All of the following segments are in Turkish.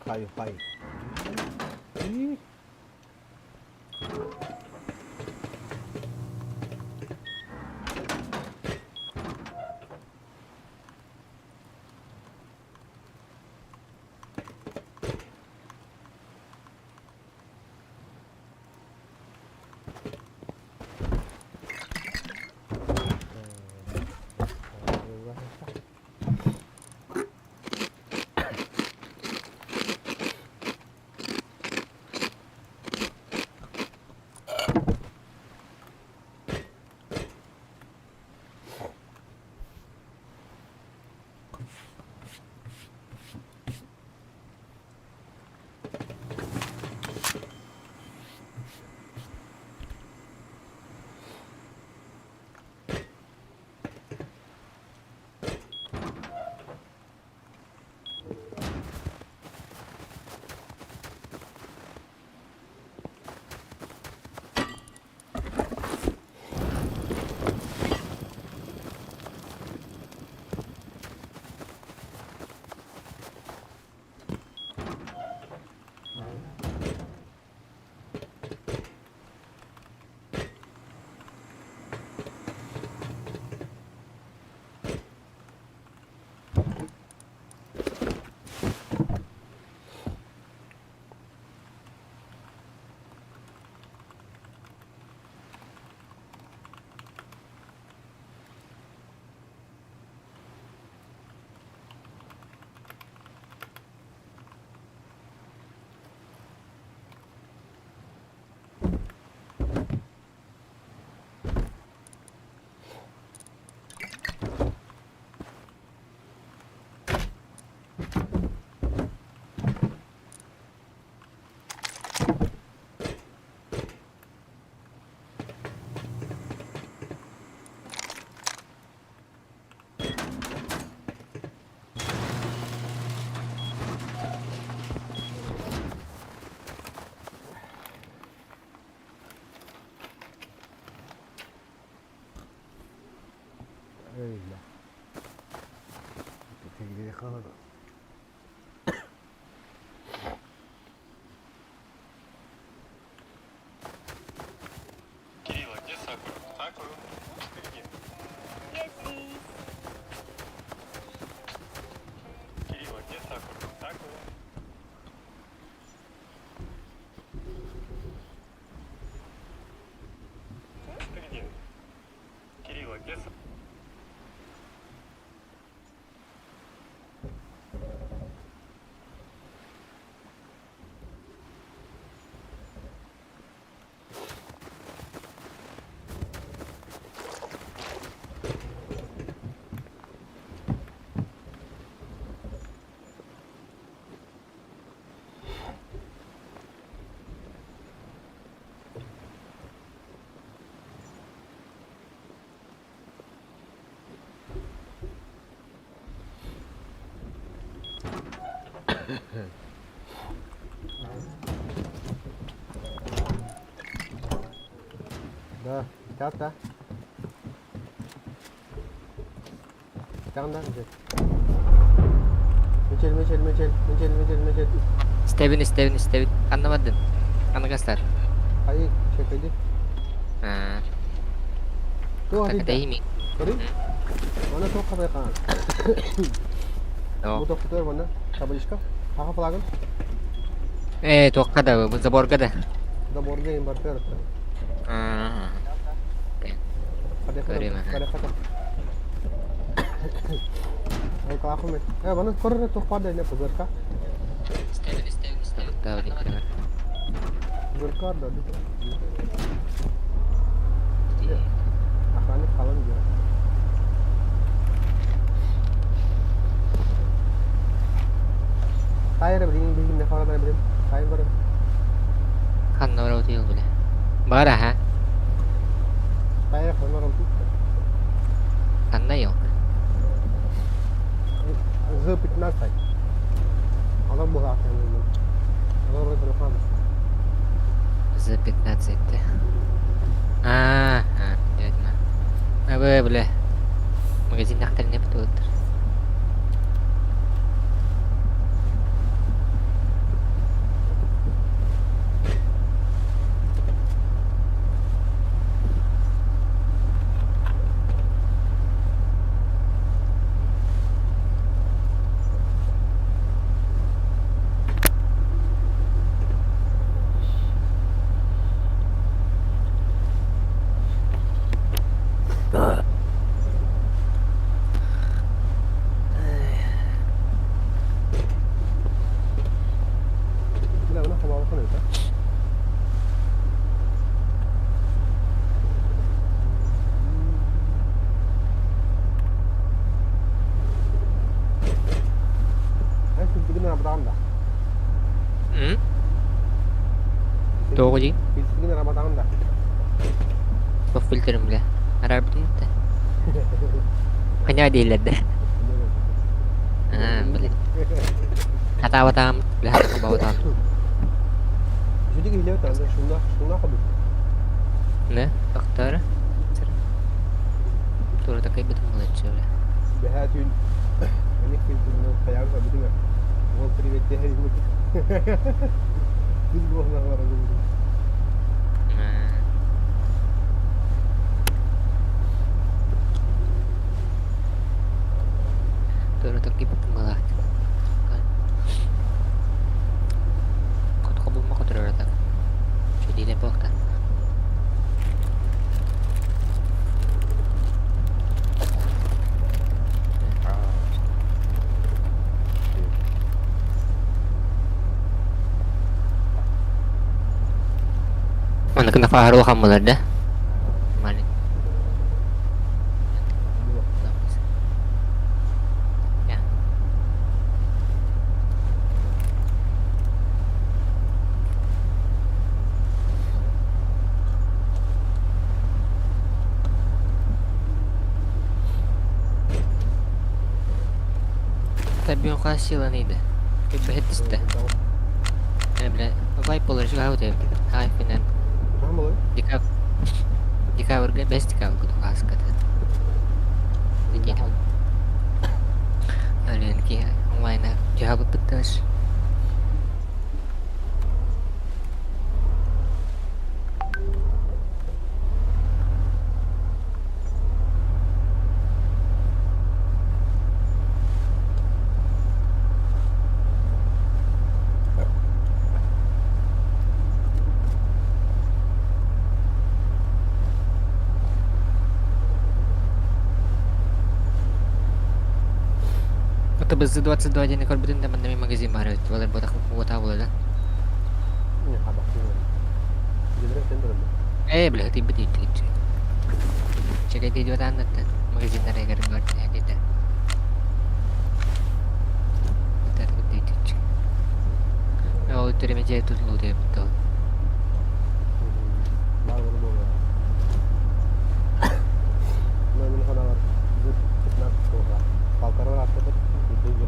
Kayu. Ih. Öyle. Öteki yakaladı. Кирилл, а где Сакура? Сакура? Ты где? Yes, please. Кирилл, а где Сакура? Сакура? Ты где? Кирилл, а где Сакура? Да, да. Jangan dah, Mecel. Stevin. Anlamadım. Anlagaslar. Hayır, çekildi. Ha. Tuh, Kakak ada. Dahimi. Sorry? Mana tuh kapal kan? No. Motor mana? Tabalishka? Haka pelagan? Tokkada bu zaborgada. Da borga yang berper. Ha. Keren, Kada. Ay kako met. Mana korre tuh pada ini berka? Stevin. Tahu di keren. Berka ada. Akan kawan juga. Tayar bikin defa ada bikin. Tayar ber. Kan nomor itu boleh. Bara ha? Tayar kan orang tu. Kan na yun. Zepitna say. Allah buha kan. Allah berterima. Z15. Evet mah. Boleh. Magazin naktalnya betul. Filipino na batakan dah. Tuh aja. Filipino na batakan dah. Bak filtrerim bile. Arar bütün de. Kanya dilad dah. Balik. Katawa tam lahat ng bawat tam. Jadi gila tak ada şuna kadar. Ne? Doktor. Turun tak kaybet mo lang siya. بهاتين انك في الخيال فبدنا وصري بيتها يقول بيزبوه نغار Turun tak kaybet mo lang. Kau kabul mo ko turun tak. Jadi lepok tak. Mana kena faharo kamu ada? Mana? Ya. Tabii yung kasi wala nida. Ibahit ista. Ano bipolar siya ako tayo. Ay pinan. Tamam oğlum. Jika warga best jika aku tuh kas kata. Jadi kalian kia online jawab betul. Это бы за 22 денег орбитин там на магазин марит. Валер буду вот авла, да? Не, хабар. Jadi tender. Бля, ты бди ты. Чекай ты идёт анна та. Магазин на регар бат я где-то. Это бди ты. Я вот перемедяю тут луты то. Baru dulu. Nah, kana var. Bu kitna kola. Kalkar var आपको तो itu juga.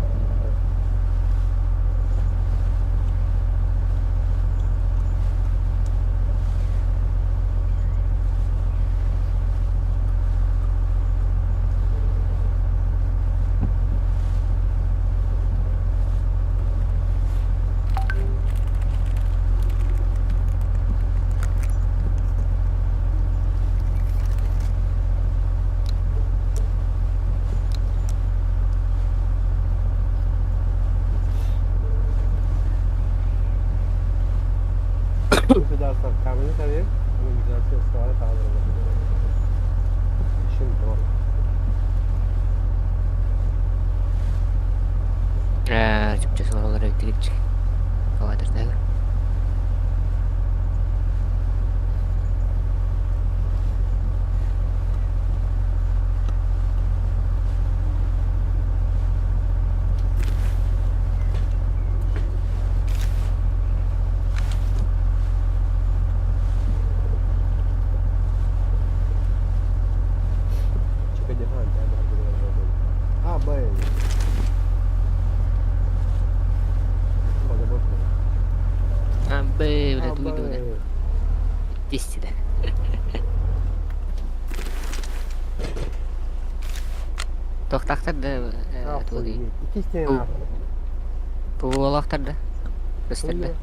Sudah kami tadi menjelaskan soal tahu. Şimdi doğru. Türkçe soruları ekledik. Kawadır da. Ambe udah tuh itu udah. Tis dah. Tok tak tada tuh di. Pulau tada. Terus tada.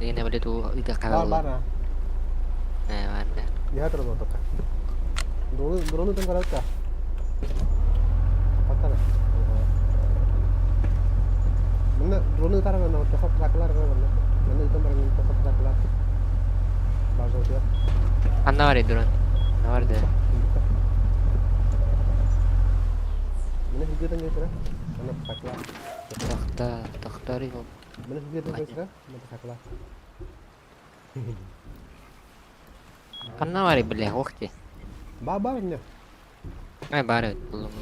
Ini nama dia tuh tidak kalau. Mana? Mana? Dia terus tok. Drone itu kalau tak. Apa tak? Mana drone itu taruh mana? Tosok saklar kan mana? Mana itu barang tosok saklar. Bahasa dia. Anna var ya drone. Ne var da? Mana video tanya kira? Mana saklar? Dokter itu. Mana video tanya kira? Mana saklar? Anna var ya beli waktu. Babarnya. Baru belum.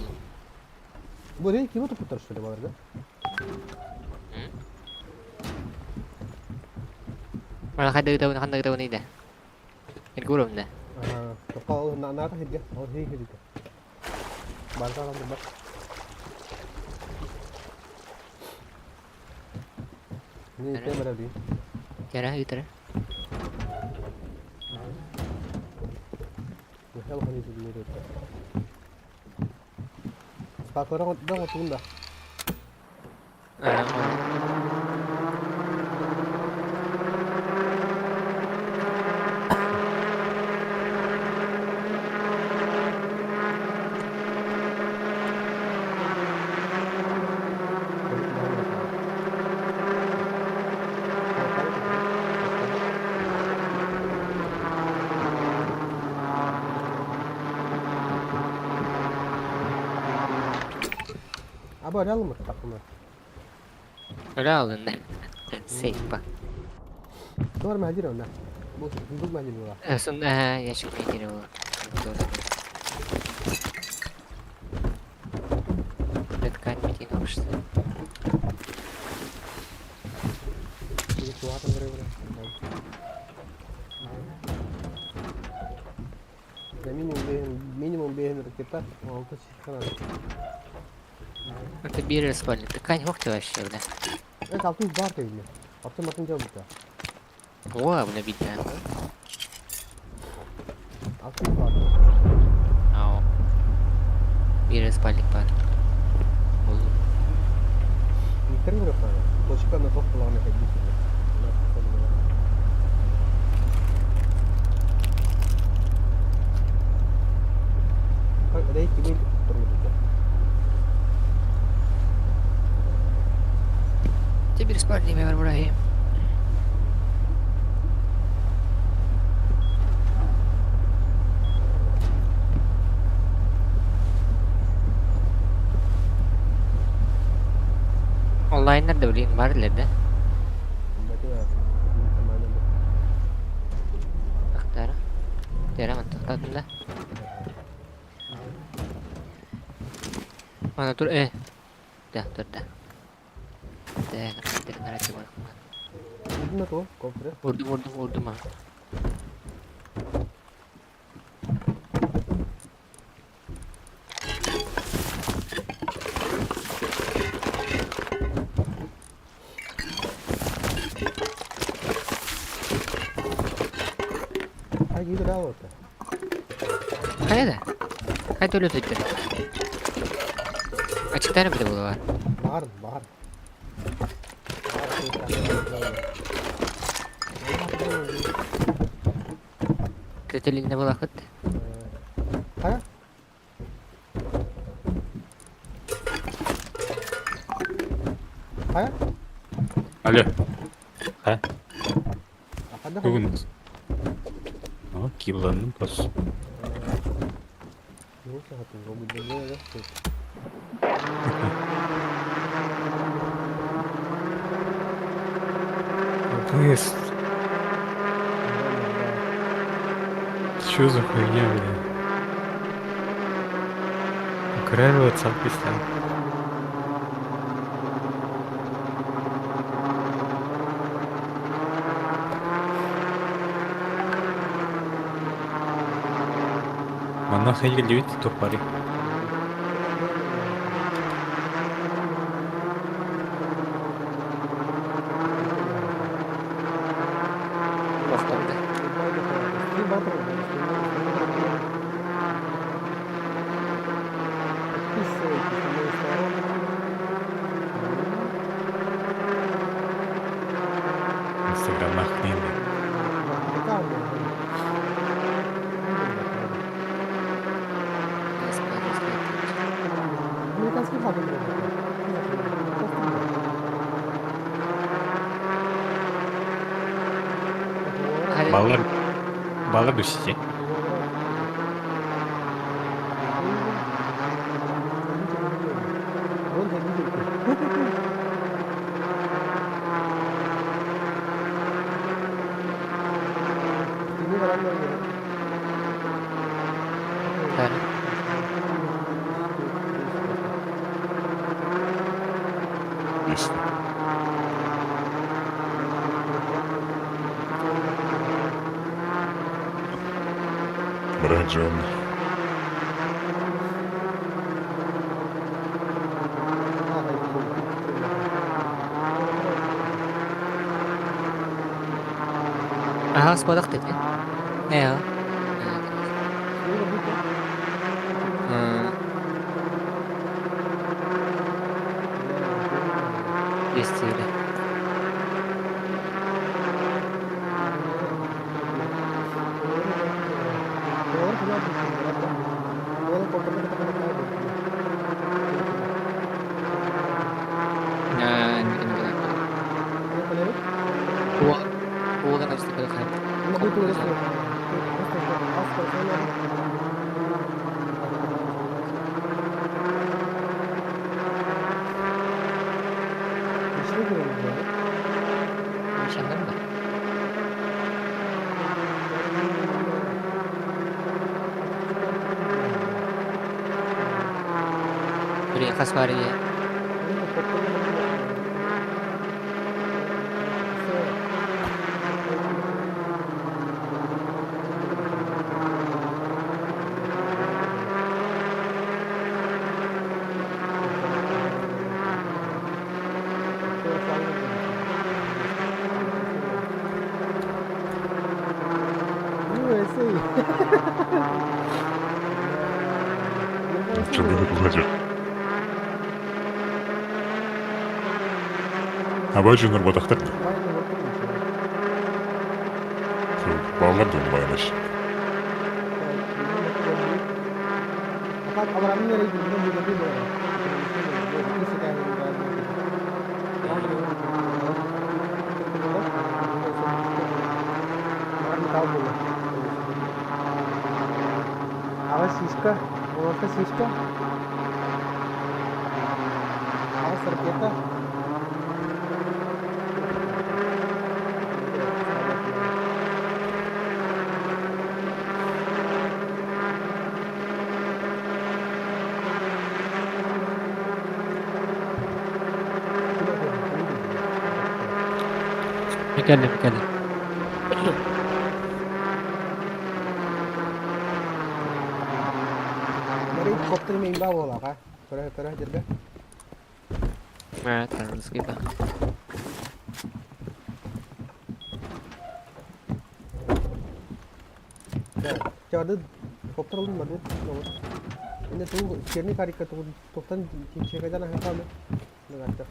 Bu değil kimi tutup şöyle balarga? Malah kada tahu ni dah. Ini kurang dah. Kau nak tak hidya? Oh hidya. Bangsa orang tempat. Ini itu berapa? Cara itu. Hel hani itu dulu itu. Spak orang dah tunda. Apa ada mı takımı? Udah aldın dah. Safe pak. Doğru mu hacir onda? Bu duduk mu hacir bu? Langsung ya syukur aja dulu. Betul. Dekat meeting harus. Ini suatu mereka. Minimum beğenir kita. Altı çıkan. Это биры спали. Такая waktu вообще udah. Altı var değil mi? Altı matın cevap da. Wah, udah bisa. Altı var. Oh. Биры спали pak. Belum. Yıkarım berapa? Boşkan da çok kulağına hediyesi. Ada iki bin turun. Тебе спали memang Ibrahim. Online ada beli kemarin lihat dah. Berarti ya kemana bu? Akhtar. Tiara mantap tak dah. Mana tur dah tur dah. Dah dengar aja bang. Ini tuh kompres. Urdu mah. Kayak gitu dah waktu. Kayak dah. Kayak dulu tuh. Açıktan bir de bu var. Bahar. Kötülüğünde bu vakit. Kayak? Kayak? Alo. Ha? Ada Bugün. Yıllarının pası. Yok satu, gua bener ya. Наконец. Что за хуйня, бля? Украинцы писали. Mana hayır diyor topları. Vaktimde. Instagram aktif. Amerikanski fabrika. Балlar düşecek. Yani Geçti. Birinci ön. Aha spodak dedi. Ne ya? Ha. Geçti öyle. Ya, ini kan. Gua kan harus dikatakan. Nişandan mı? Buraya kas var ya. Çılgınlık olacak. Hava junior badaktık. Bağlar da onu bayanaş. Awas Siska, orta Siska. Awas terketa. Geldim. Dari kopter main bawah lah kah? Kerah jerga. Evet, tanrınız gibi. Coba kopter lu madu. Ini tuh sini kari ketemu toktan cincin aja nah apa nih? Nggak ada.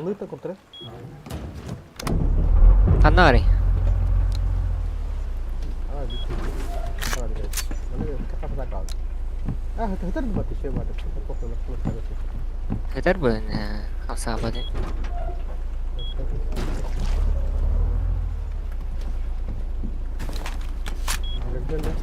Lu itu kopter? Kanari. Ah, gitu. Ah, gitu. Mana kakak sakal. Ah, itu di batu sih, batu. Kopter lu terus. Yeter bu ne? Asabı değil. Güzel ya.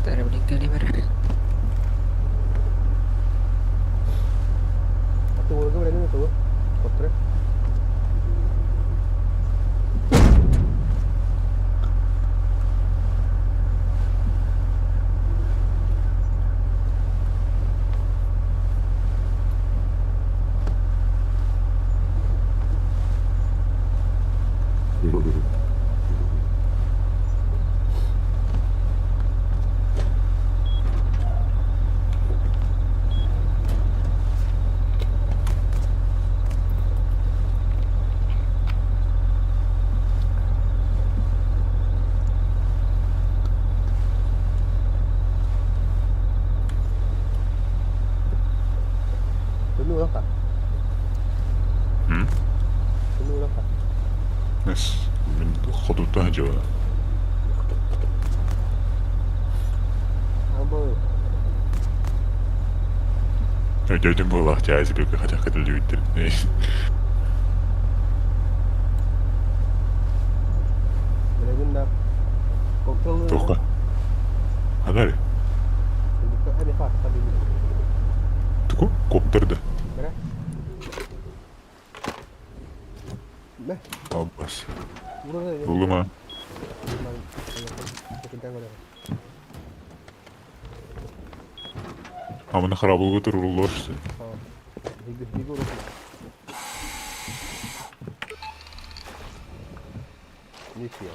Traveling Gulliver. Tunggu ke berani tuh. Kotre. Penuh lah kak. Hmm? Penuh lah kak. بس من خطوطها جوا. Apa? Gördüm bu Allah caiz bir kaçak kadar lütfen. Berani nak. Koktel. Toka. Haber. Buka ada kak tadi. Tuku kopterdi. Berah. Nah, Abbas. burada ne? Buldum ha. Kita mana? Amına harabılığı götürürler işte. Tamam. Higo orası. Ne şey?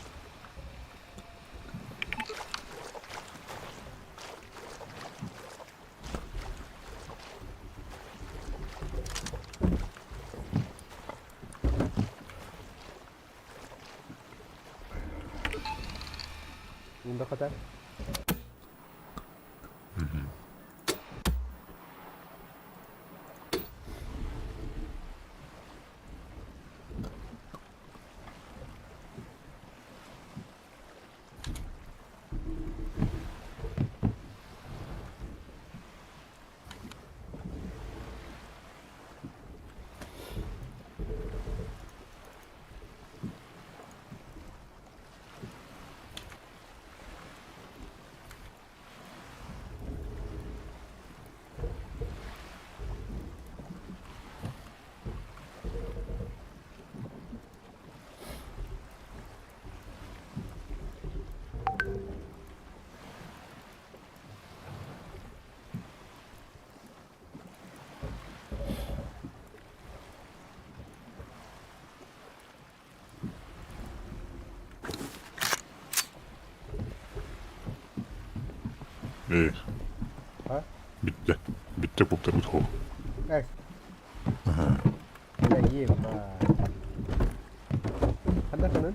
Bunda kadar. İyi. Ha? Bitti. Bitti kopter bu tavuk. Eh. Ya iya, Pak. Ada kanan?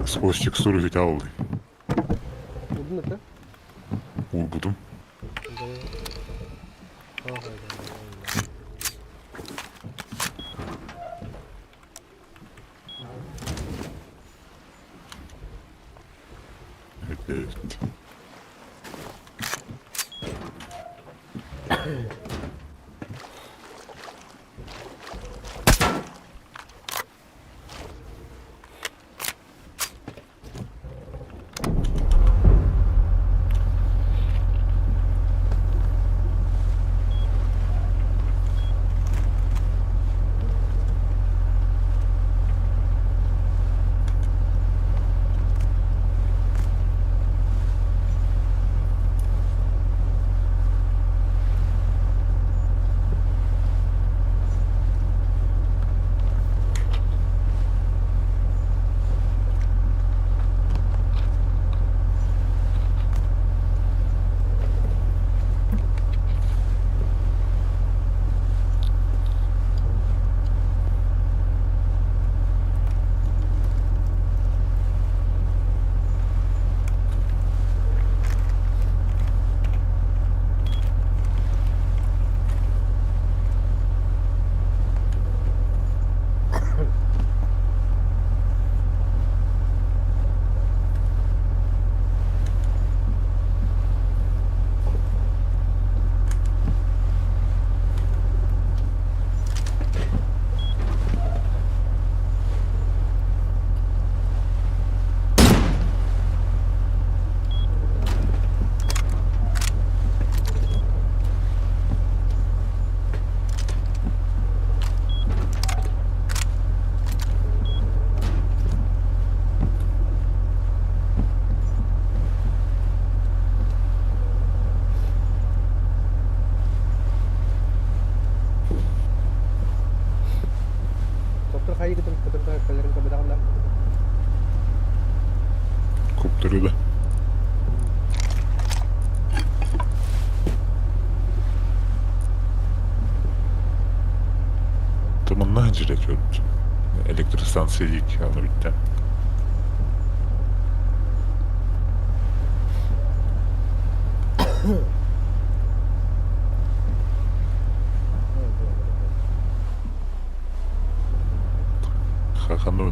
Сквозь текстуру ведь алды. Budun itu? Будем. Oh, iya. Evet. duruyor da. Tamam ne hacı rekord. Elektrik stansiye ilk anı bitti. Hakan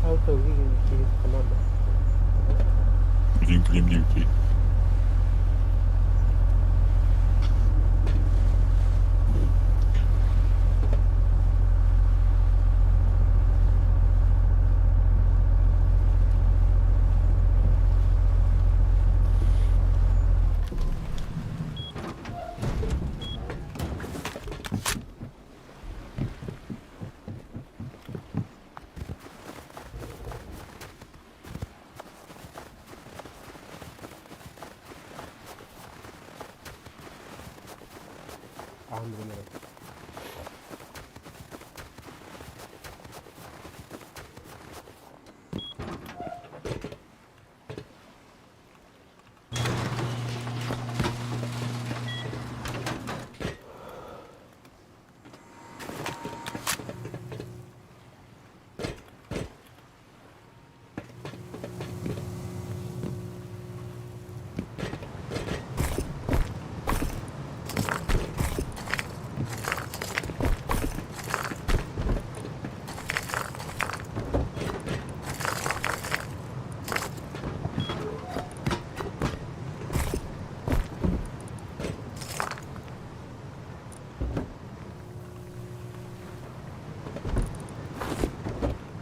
Auto cái con non đó. Green Cream Duty. Alhamdulillah.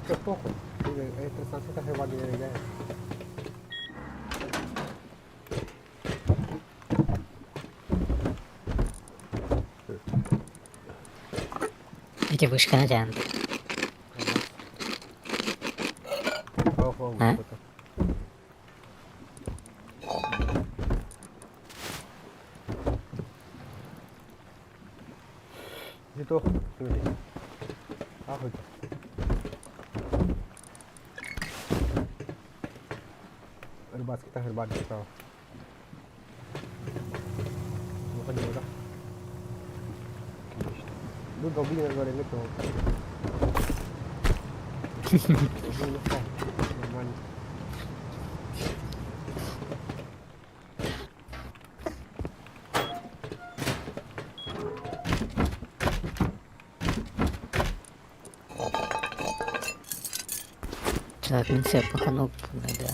Qué poco. Esta estancia está llevando de idea. Peki Buşkan'a geldi. Ojo, ¿Ah? Dito, sini. Apa itu? Herbas kita herbas kita. Bukan juga. Lu gak boleh goreng itu. Aman. Zaten siapa kan ada.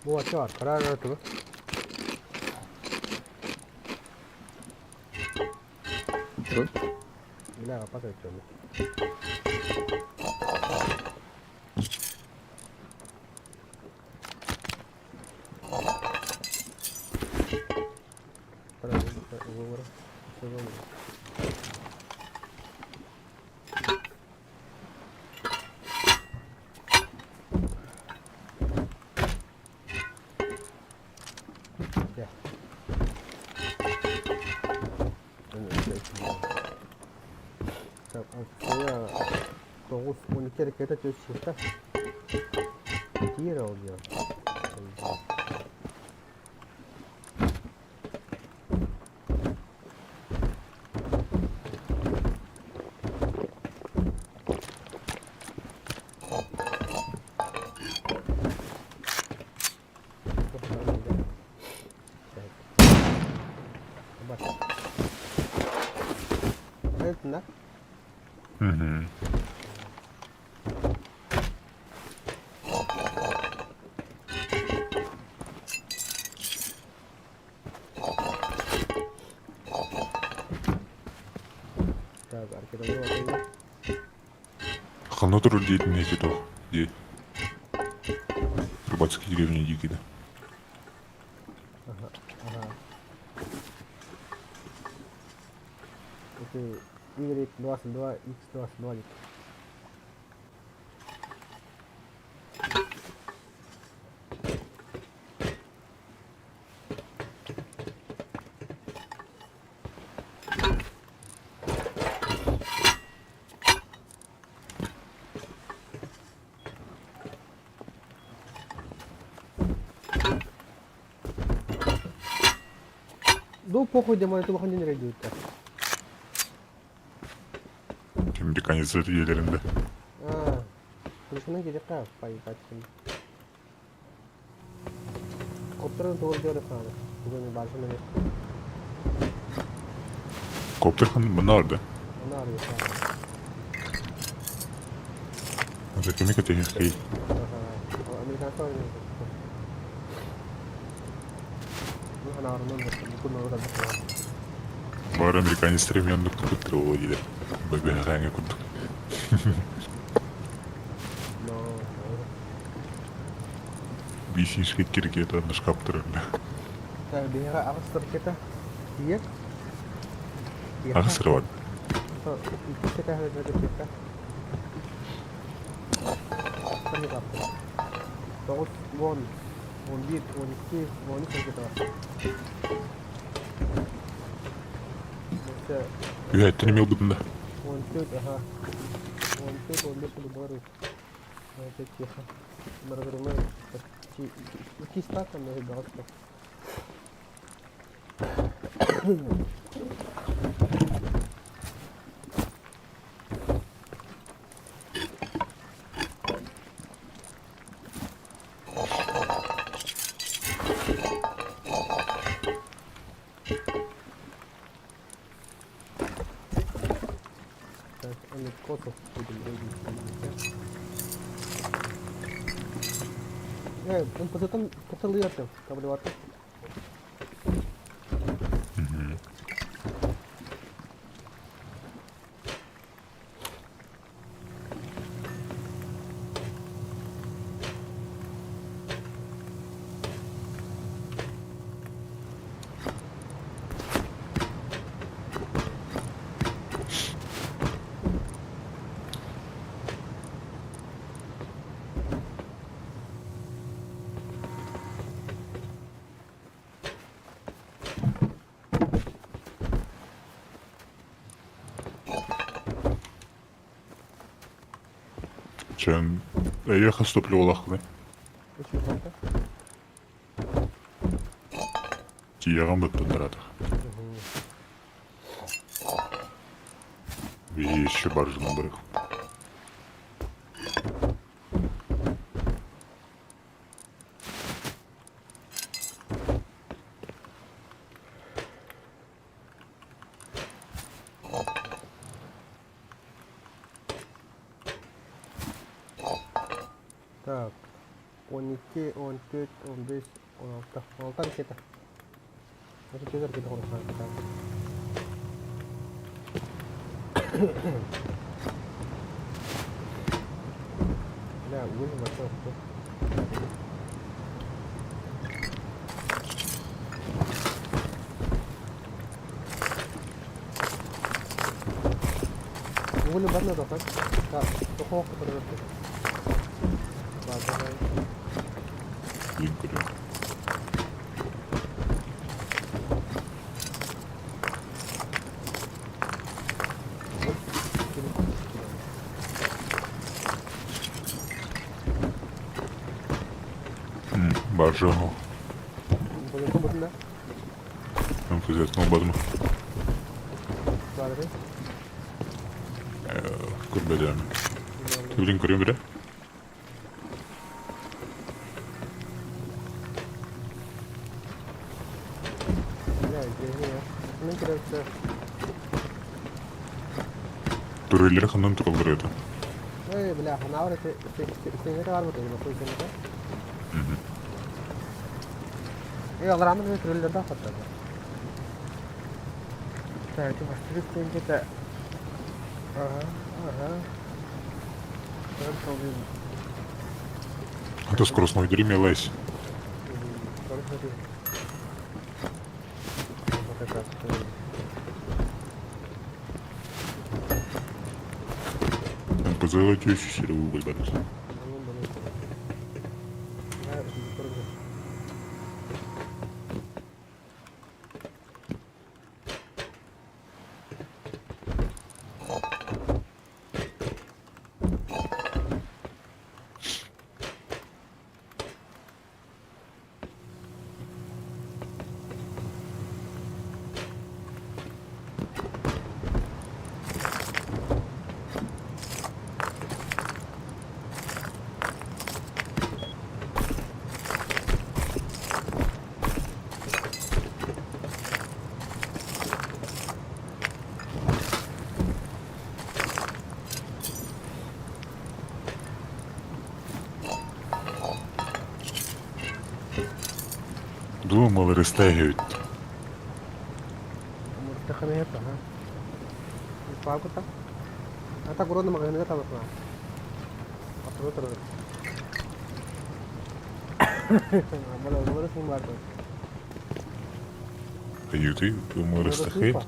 Bu अच्छा karar ver tu. Tuh. Gila apa tuh itu? Ya. Saya 9-12 harekete çözecekler. Diğer oluyor. Bak. Evet lan. Hı hı. Так, arkada bir bakayım. Қандай рөл дейтін не еді ол? Рыбацкий деревня Дикида. Aha. Itu Y22 X22 gitu. Да похуй, где это выходит не радиоет. Американец yerlerinde. Kurşuna gidecek ha, payı kaçsın. Kopter'ın doğru diyor efendim. Bugün başına ne? Kopter hanım nerede? Onu arıyor efendim. Rakemi kategori. O Amerikan oynuyor. Bu ana arının da bu konu orada bakıyor. Бар американецтерім yanında кутуп ол дейді. Бәбәғаңа кутуп. No. Бейсиншке керек еді шкаф тұрында. Так, dia Aster kita. Dia. Ағысыр бар. Itu kita harus ada kita. Kami apa? Terus one beat, one kiss, one kita. Mesela Үйәттен емел бұдында. one shoot, aha. One shoot, one beat itu baru. Nah, itu ya. Mereka Чиста там на галстук. Так, они котов будем родить. Он потом потолыятся, каблеваты. Чән әйе хаступлю олақлы. Очень плохо. Тияған бұд бұндырады. Еще баржының бұрық. Так, 12, 14, 15, 16. 16 kita. Masih kejar kita kalau kita. Nah, gue masuk tuh. Gue lebar nih kan? Tak, toko aku terus. Bagai. Лінкері. Бажано. Позицию будем, да? Hem kızartma olmadı mı? Благодарю. Kurbeden. Tübülün kuruyor bire. Бля, извини, я. Ну, короче, Turelleri kandan kaldırıyordu. ey, бля, она говорит, ты не var mı dedi, bakıyor seni. Alır ama bir türlü daha fazla. Belki başka bir şey de. Ага. Ben tabii. Это скоростной дерьме лезь. Konuşmadı. Bakacağız. Там позолотишь себе уголь бадас. Думал, растягивают. Murta kami ito, ha? Pagod ta? Ata guro na maganda ka tapos na. Terus. Boleh sing bato. Каюты, думал, растягивают.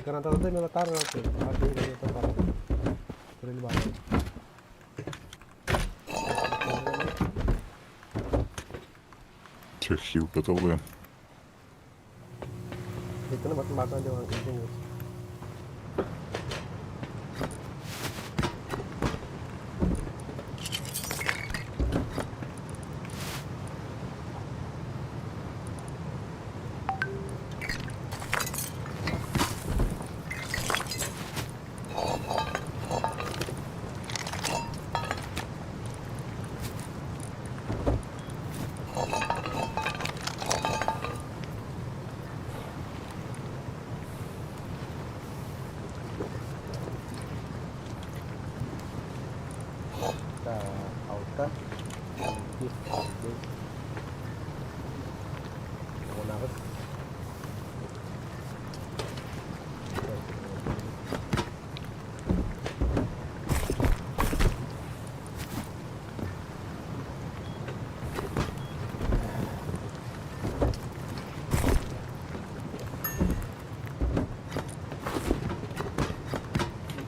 Karena tadi dia meletar nanti, ada yang letar. Terus balik. Тех хил готовы. Itu nih batu aja orang ini. Auta. Bonus.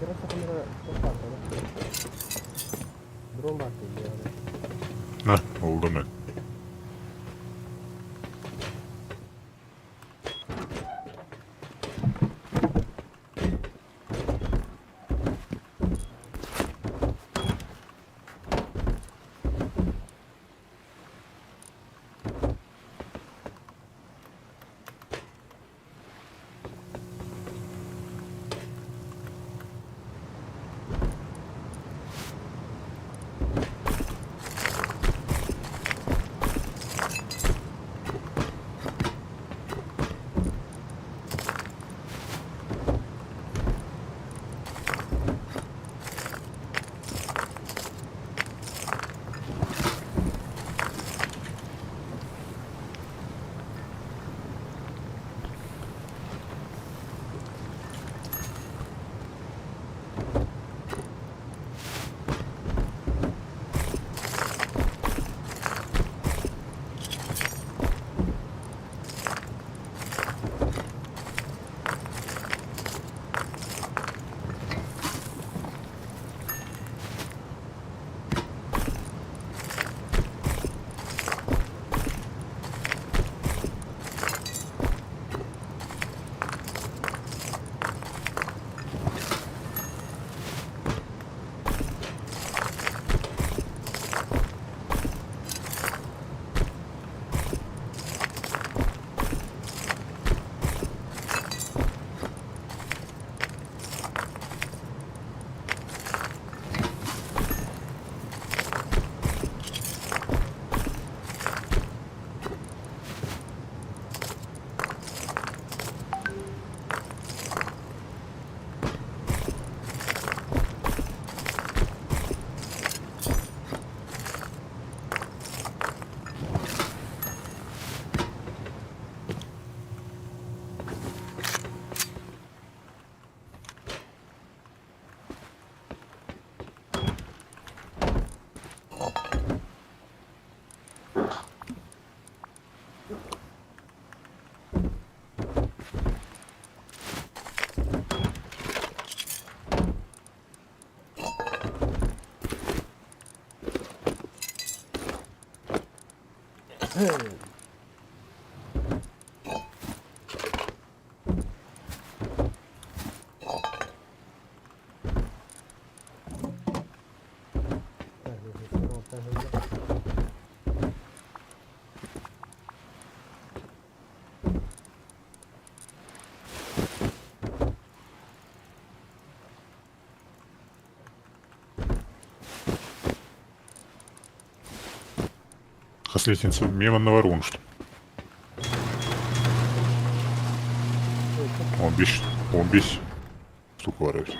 Kira sa kamera total drone battı yani. Heh, oldu mu? Kas лестница мимо на ворон, что? 15 штук var evet.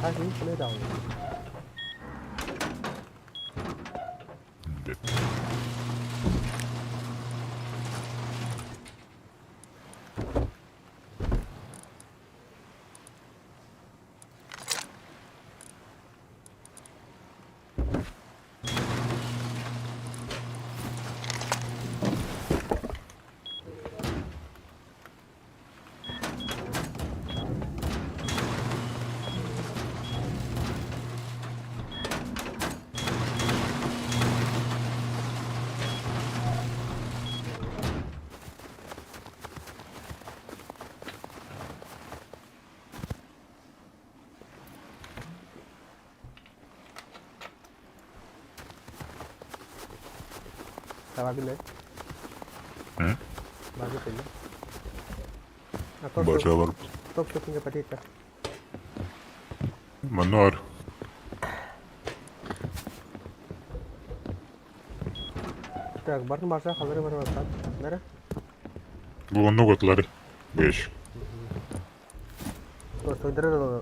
Hai thứ lấy đầu. Evet. Sababin ne? Hı? Bagus ini. Aku Baca var. stop shooting ke patita. Manor. Tak, barın başa halları var var. Nere? Bu onu gotları. 5. Soydere da.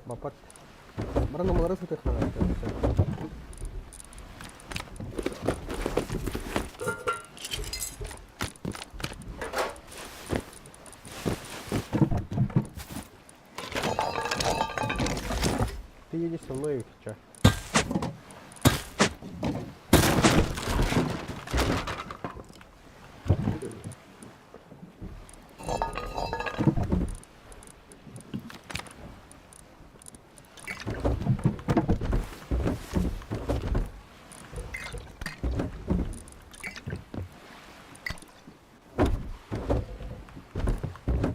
Bapak. Barın numaraları sudah kalah. Ты едешь со мной сейчас.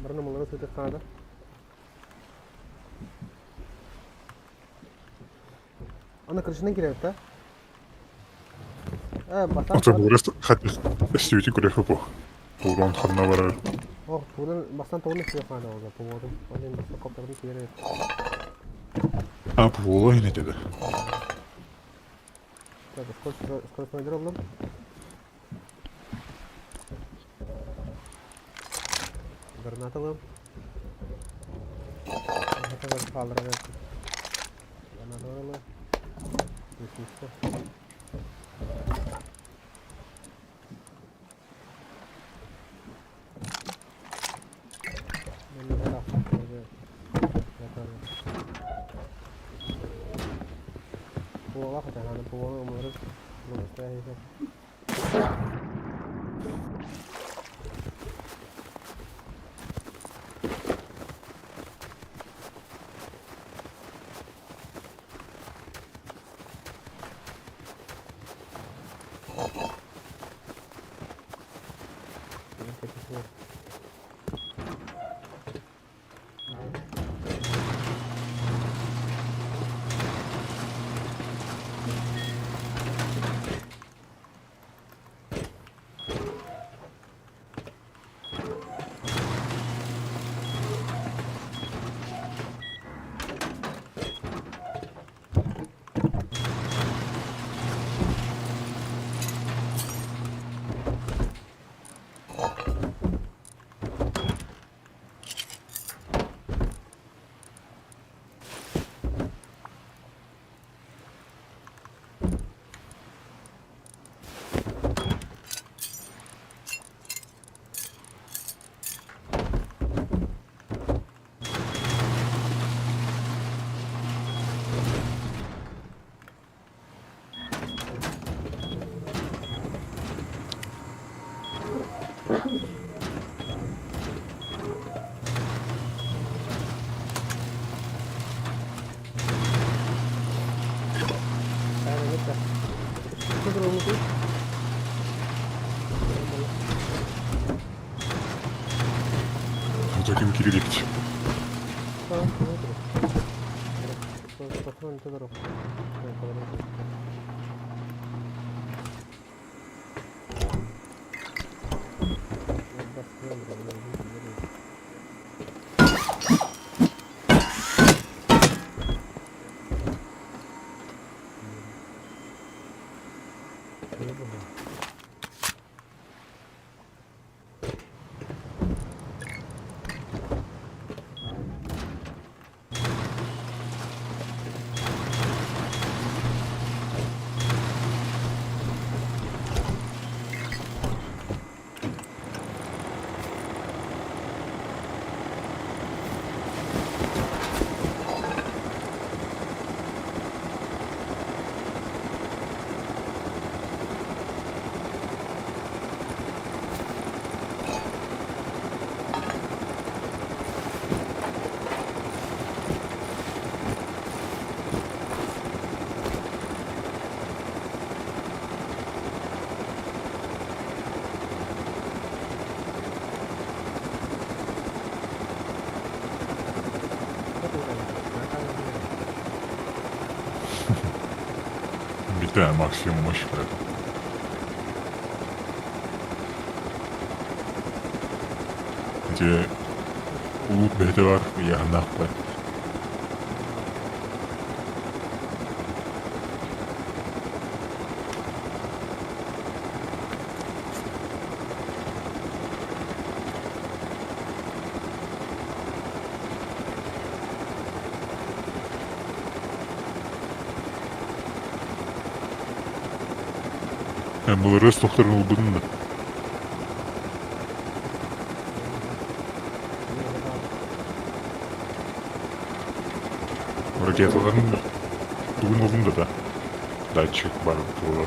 Barın numaraları sudah kalah. Ana крышына кирет, да? Басан. Оце burası hadi. Стивити грефа по. Урон ханна var. О, тудан басан тоны сия хана oldu. Помогу. Один басан koptardı kire. Ha bu olay ne dedi? Так, сколько дробно? Граната вам. Это вот калра. Граната. Здесь Pull off at the pull on the Aynen lütfen. Şurada olmuş. Buradaki kili geçti. Tamam, tamam. Patron itu dulu. Bir tane maksimum hoş bırak. Gece Ulut Bey'de var ya nakla. Hem buluruz doktorun olduğunu da. Raketaların bugün olduğunda da. Daha çık var burada.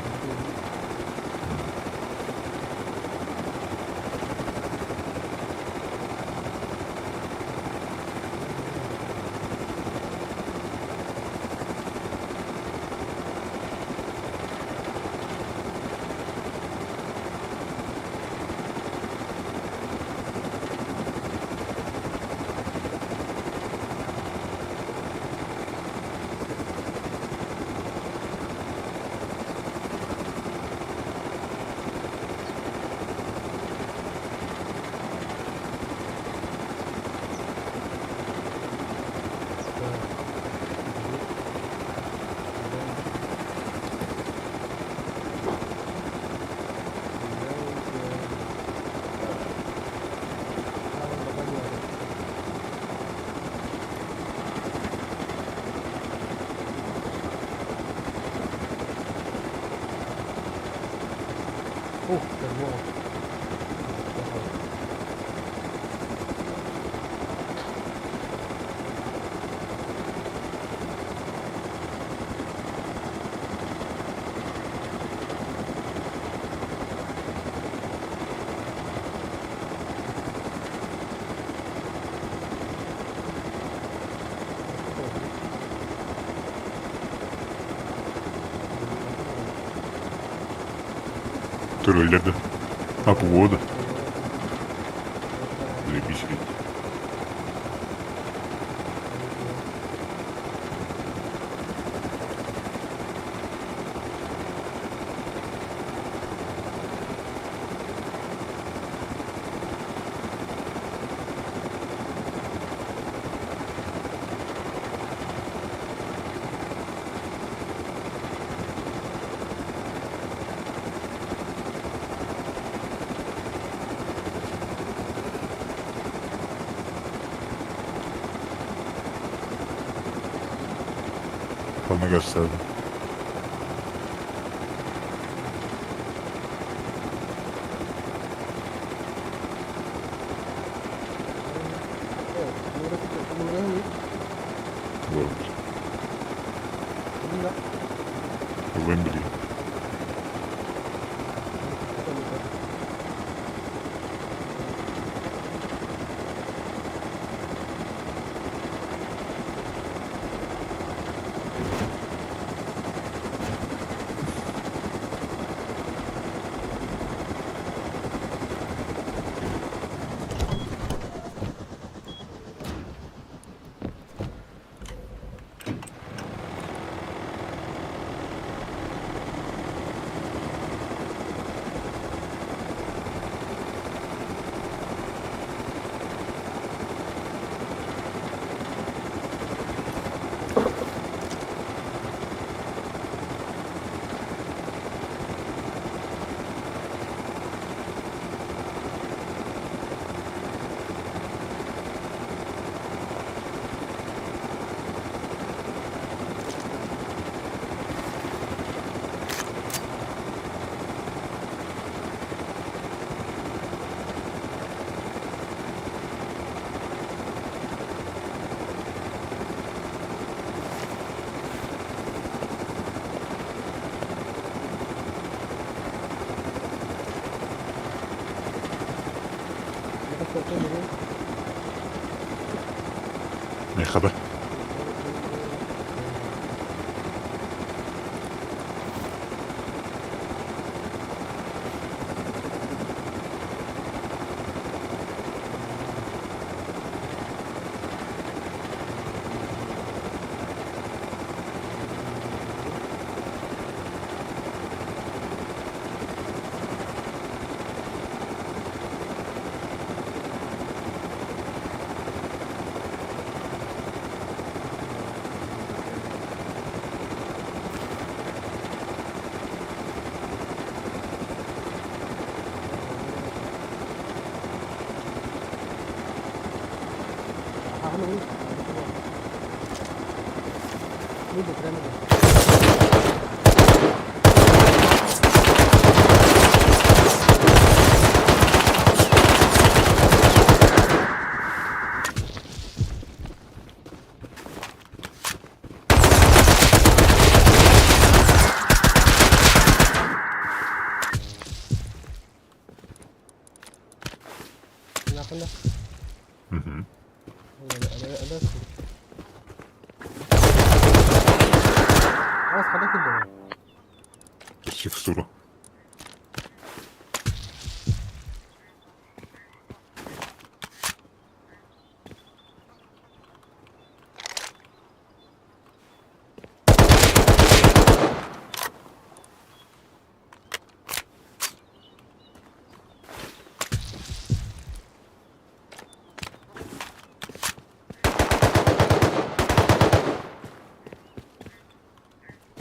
Semua. Троллерда. А погода? Заебись. Bana gösterdi. Oh, menurut Doğru. Altında. Ben bileyim. Ne kadar? Yakında. Hı hı. sadece de. Gerçek soru.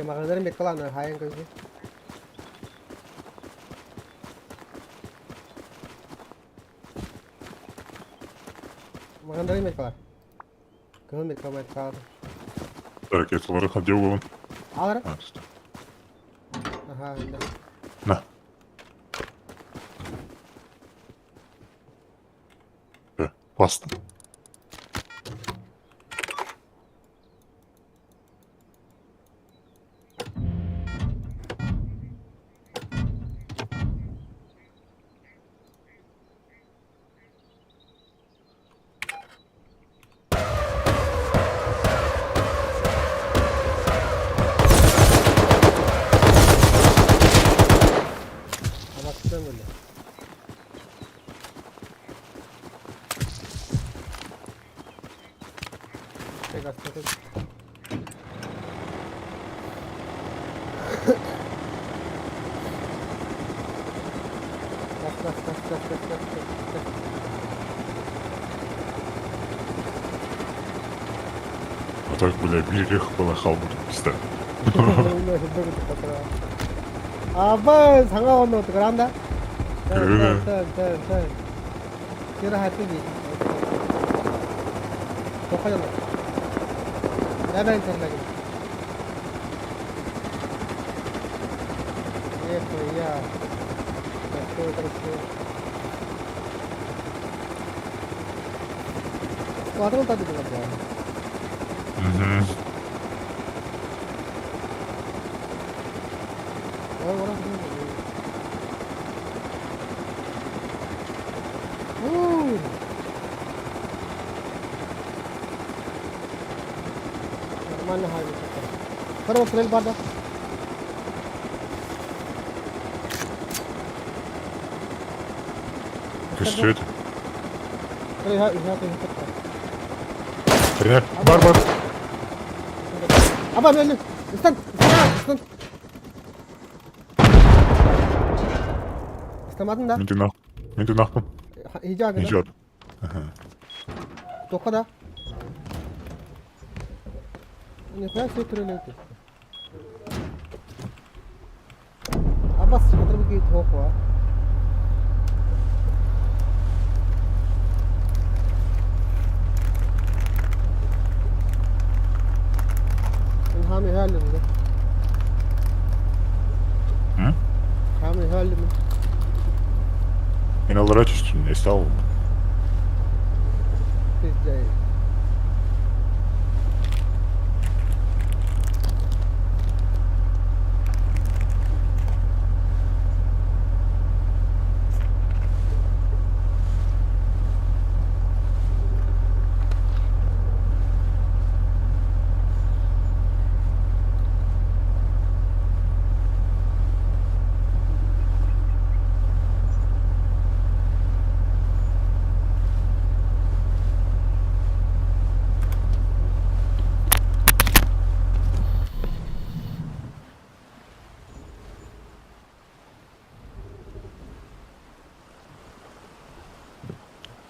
Magandang met ko lang na hayang kasi. Magandang met ko lang. Kung met ko met ka. Hareket olarak hadi oğlum. Ağır. Ha işte. Aha, hindi. Ne? Bastım. Anlattım öyle. Tek hasta tek. Kas. Atak bile bir bana kalmadı bizde. Apa 상관없는 어떻게 한다? 그래. 그래 할 때기. 똑하잖아. 내가 생각이. 예, 뭐야. 그렇게. 또 하던 따지는 거야. Hı hı. Ay orası. Uuu. Нормально хайвей такой. Второй стрельба, да? Что это? Я такой. Ренат, бар. Аба, блин, стан. Istamadın da. Мен де нақпын. Hicagı da. Ижад. Toka da. Ne kadar şey türeledi. Abbas, मतलब कि ठोक हुआ. Hami halim de. Hı? Hami halim. En alır aç üstünde. Estağfurullah. Pizza.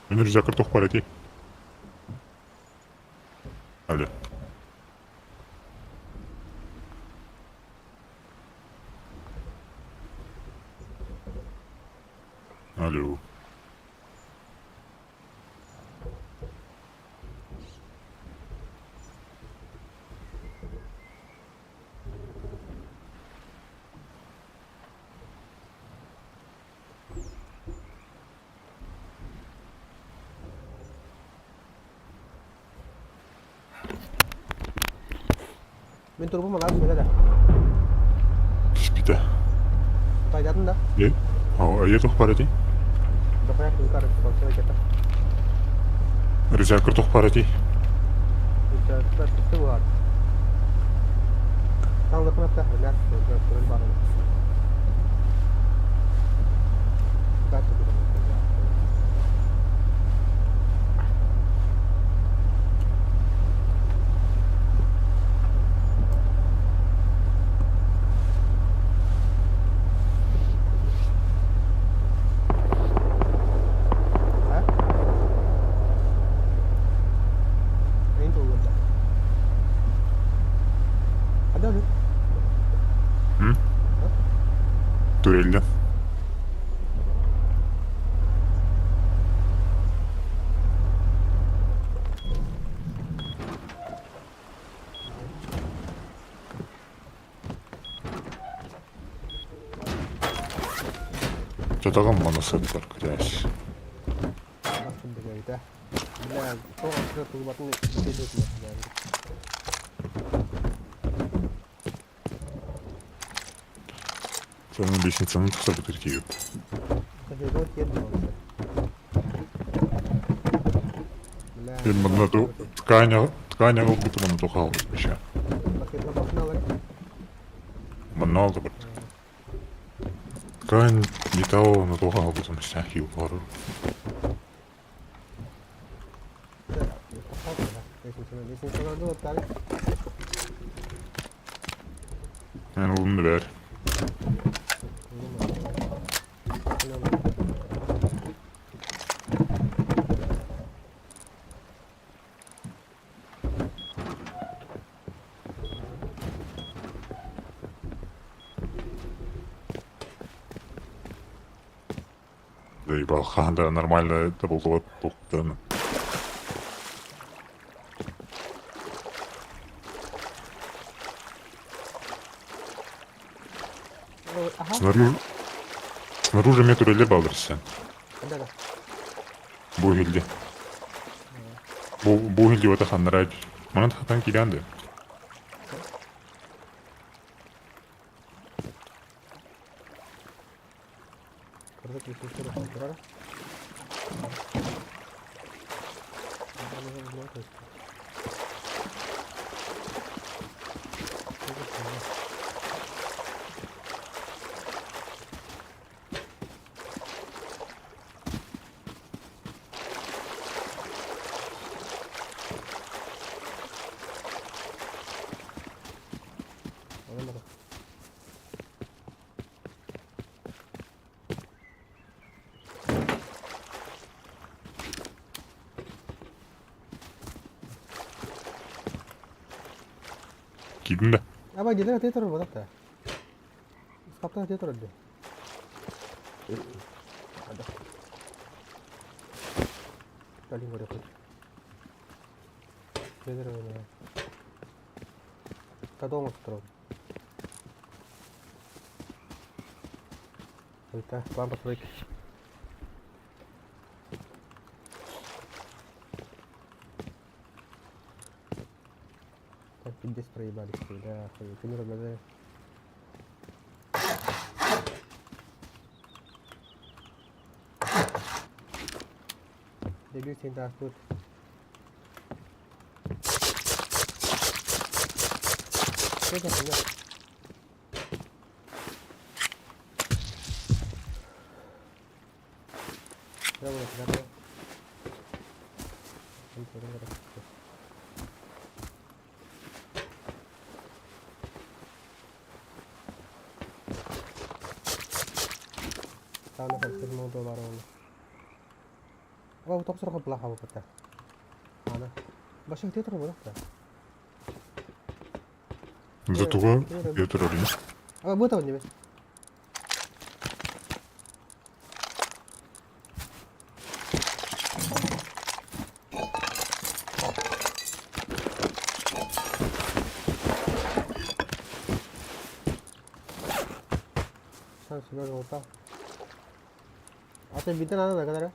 Мен рюкзак картох бар ети. Алло. Алло. Ben turbo lan söyle de. Спита. Taydadın da. Ne? Aya тох бар ети. Dapaya yukarı çıkıyor kita. Рюкзак картох бар ети. Kita itu buat. Tahu kenapa lihat turun barang. Kata kita. Турелли. Жатаган манасы бар, кыряш. Nasıl bir şeydi? Bilen, o aslında turbatını hissediyorsun yani. Senin лестницаны тұқса бітіртейіп. Kafede o yedim onu. Bilen. Мен мына тканя қылып бүйтіп мұны тоқа алып беша. Paketine bakın alın. Мұны алды бір. Ткань металлны тоқа алып бүйтіп сәхи бару. Lisensyonlarda o tarih. Yani bunu ver. Заебал, да, нормально это был вот тоқтаны. Снаружи мен турелер балдырсың. Ada da. Бұл елде. Бұл елде өте қандырай. Мұнан тақтан келянды. Berarti itu sudah kontrol. Gidin de. Apa jadi dia turun botak dah. Kapten dia turun deh. Ada. Tadi nggak ada. Dia turun ya. Kado mau turun. Kita lambat break. Tapi dia spray balik sudah. Itu nih udah. Dia bikin takut. Kita punya. Ya boleh kita. Tahu nak mau tu baru. Apa top suruh belah apa peta? Mana? Başka dia terus belah dah. Зато го я турали. Apa buat apa ni? Sen sudah kota. Atau bintang ada tak ada?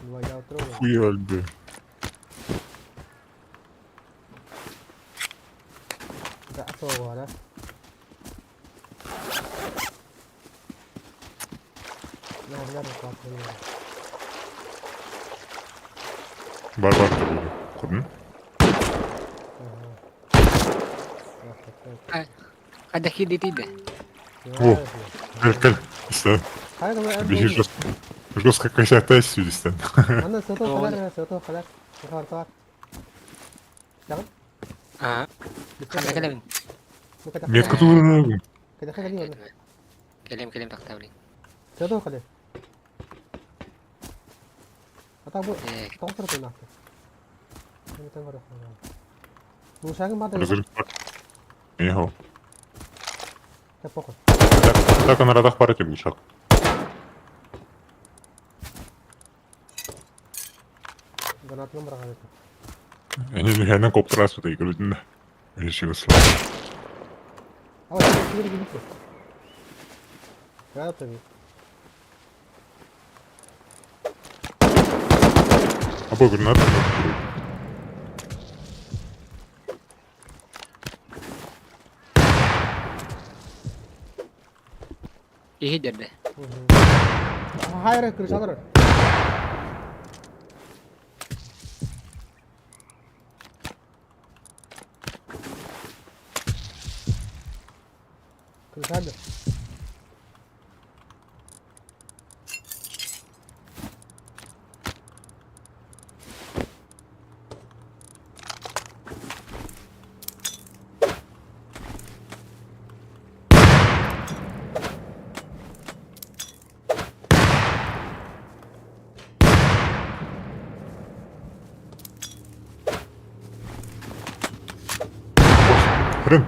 Dua jauh terus. Хуяль бы. Tak apa ada. Nah, apa ni? Бар турали. Курдун? Ada kiri tidak? О, кел. Все. Hayır ama Бежи жестко. Жестко косятаясь сюдистен. Anda soto kadar. Kawar. Jangan. Ah, kalim. Метка турали. Kita kan tadi mana? Kalim tak tahu ni. Soto kadar. Atau bu, Eh. kau terus nak. Ini tengok dah. Musa kan mata. Разрыв. Ехал. Tepok. Так на радах парити глушак. Granat nomor itu. Они коптер раз вот играют. Решился. Awas, kiri gini tuh. Granat tuh. Apa granat? Ih jadi. Hayır, kırışanlar. Kırışanlar. Хрен.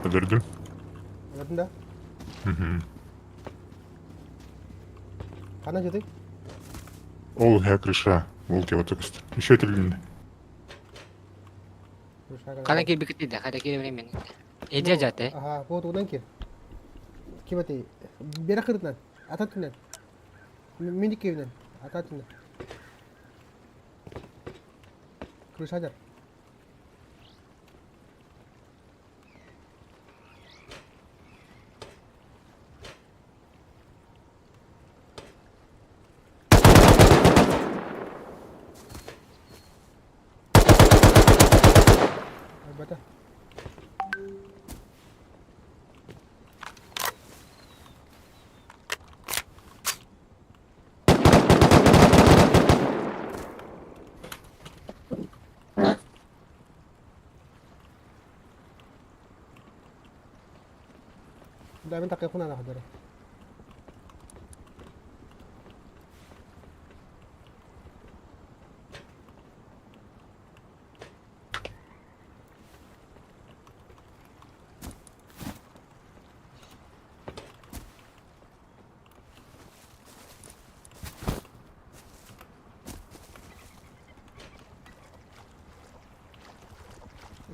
Öldürdüm. Gördün de. Hı hı. Kana jadi? Ол, я крыша. Волки вот только что. Еще длинный. Kalau kiri bukit tidak, kada kiri mana? Ija jate. Aha, वो तो उधर की. Kime te? Bera kırdılar. Atatürk'den. Minik evinden. Atatürk'den. Kılıç Hacer. Bata. دائما تقيقون على حضره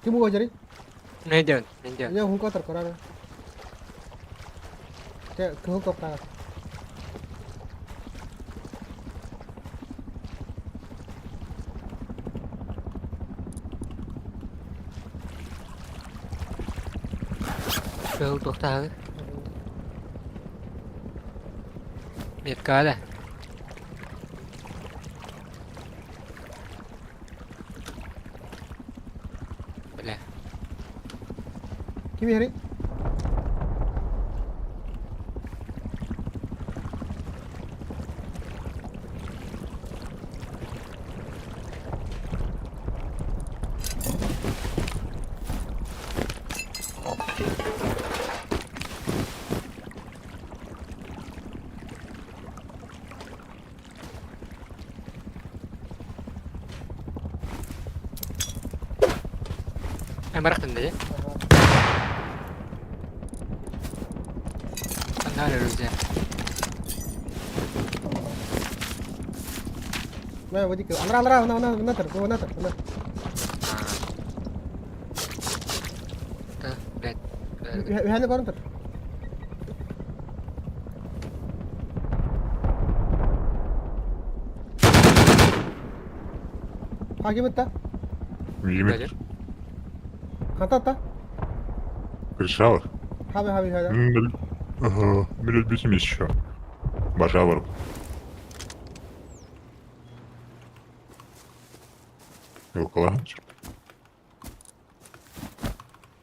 Kim gua jari? Nandyan. Nandyan. Ini hungko terkoran. Kayak ke hungko ta. Cơ tuột ta. Biệt cái này. Boleh. Kim jari? Merak tanda ya. Tanda ada dulu ya. Nah, wajib ke. Andra, benar. Tuh, lihat. Behind the counter. Hagi bitta. 20 Aja. metre. Kanta. Кричала. Habi. Ага, блядь, бесим еще. Бажавр. Около.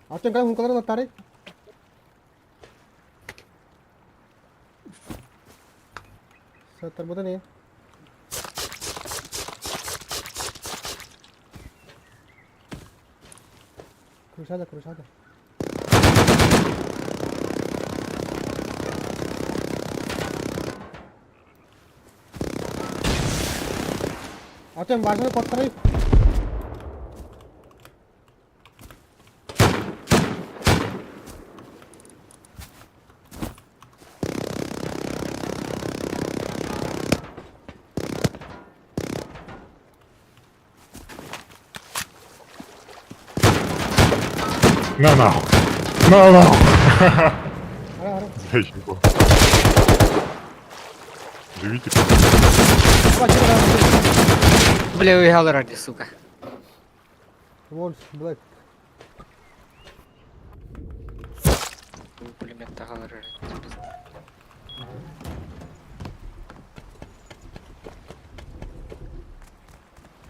Acın kan hunkaları da tarik. Terbuka nih. Kerush aja. Acın başını patlayıp. На нахуй. На нахуй. Ara. Я его. Живите. Beli uihal raди, сука. Wolf, Black. Пулемет тағал ради.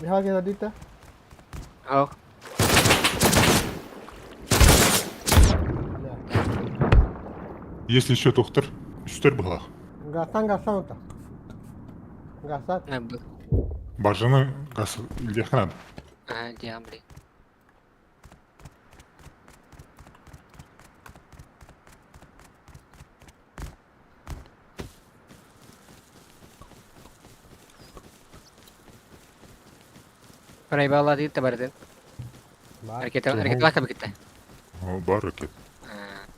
Lihat kita tadi ta. Ау. Если еще доктор, үстер была. Gastan uta. Gastan. Nah, bu. Бажаны газ илдехнан. Диам, бли. Paraiba di tabarin. Kita lah kita. О, бараки.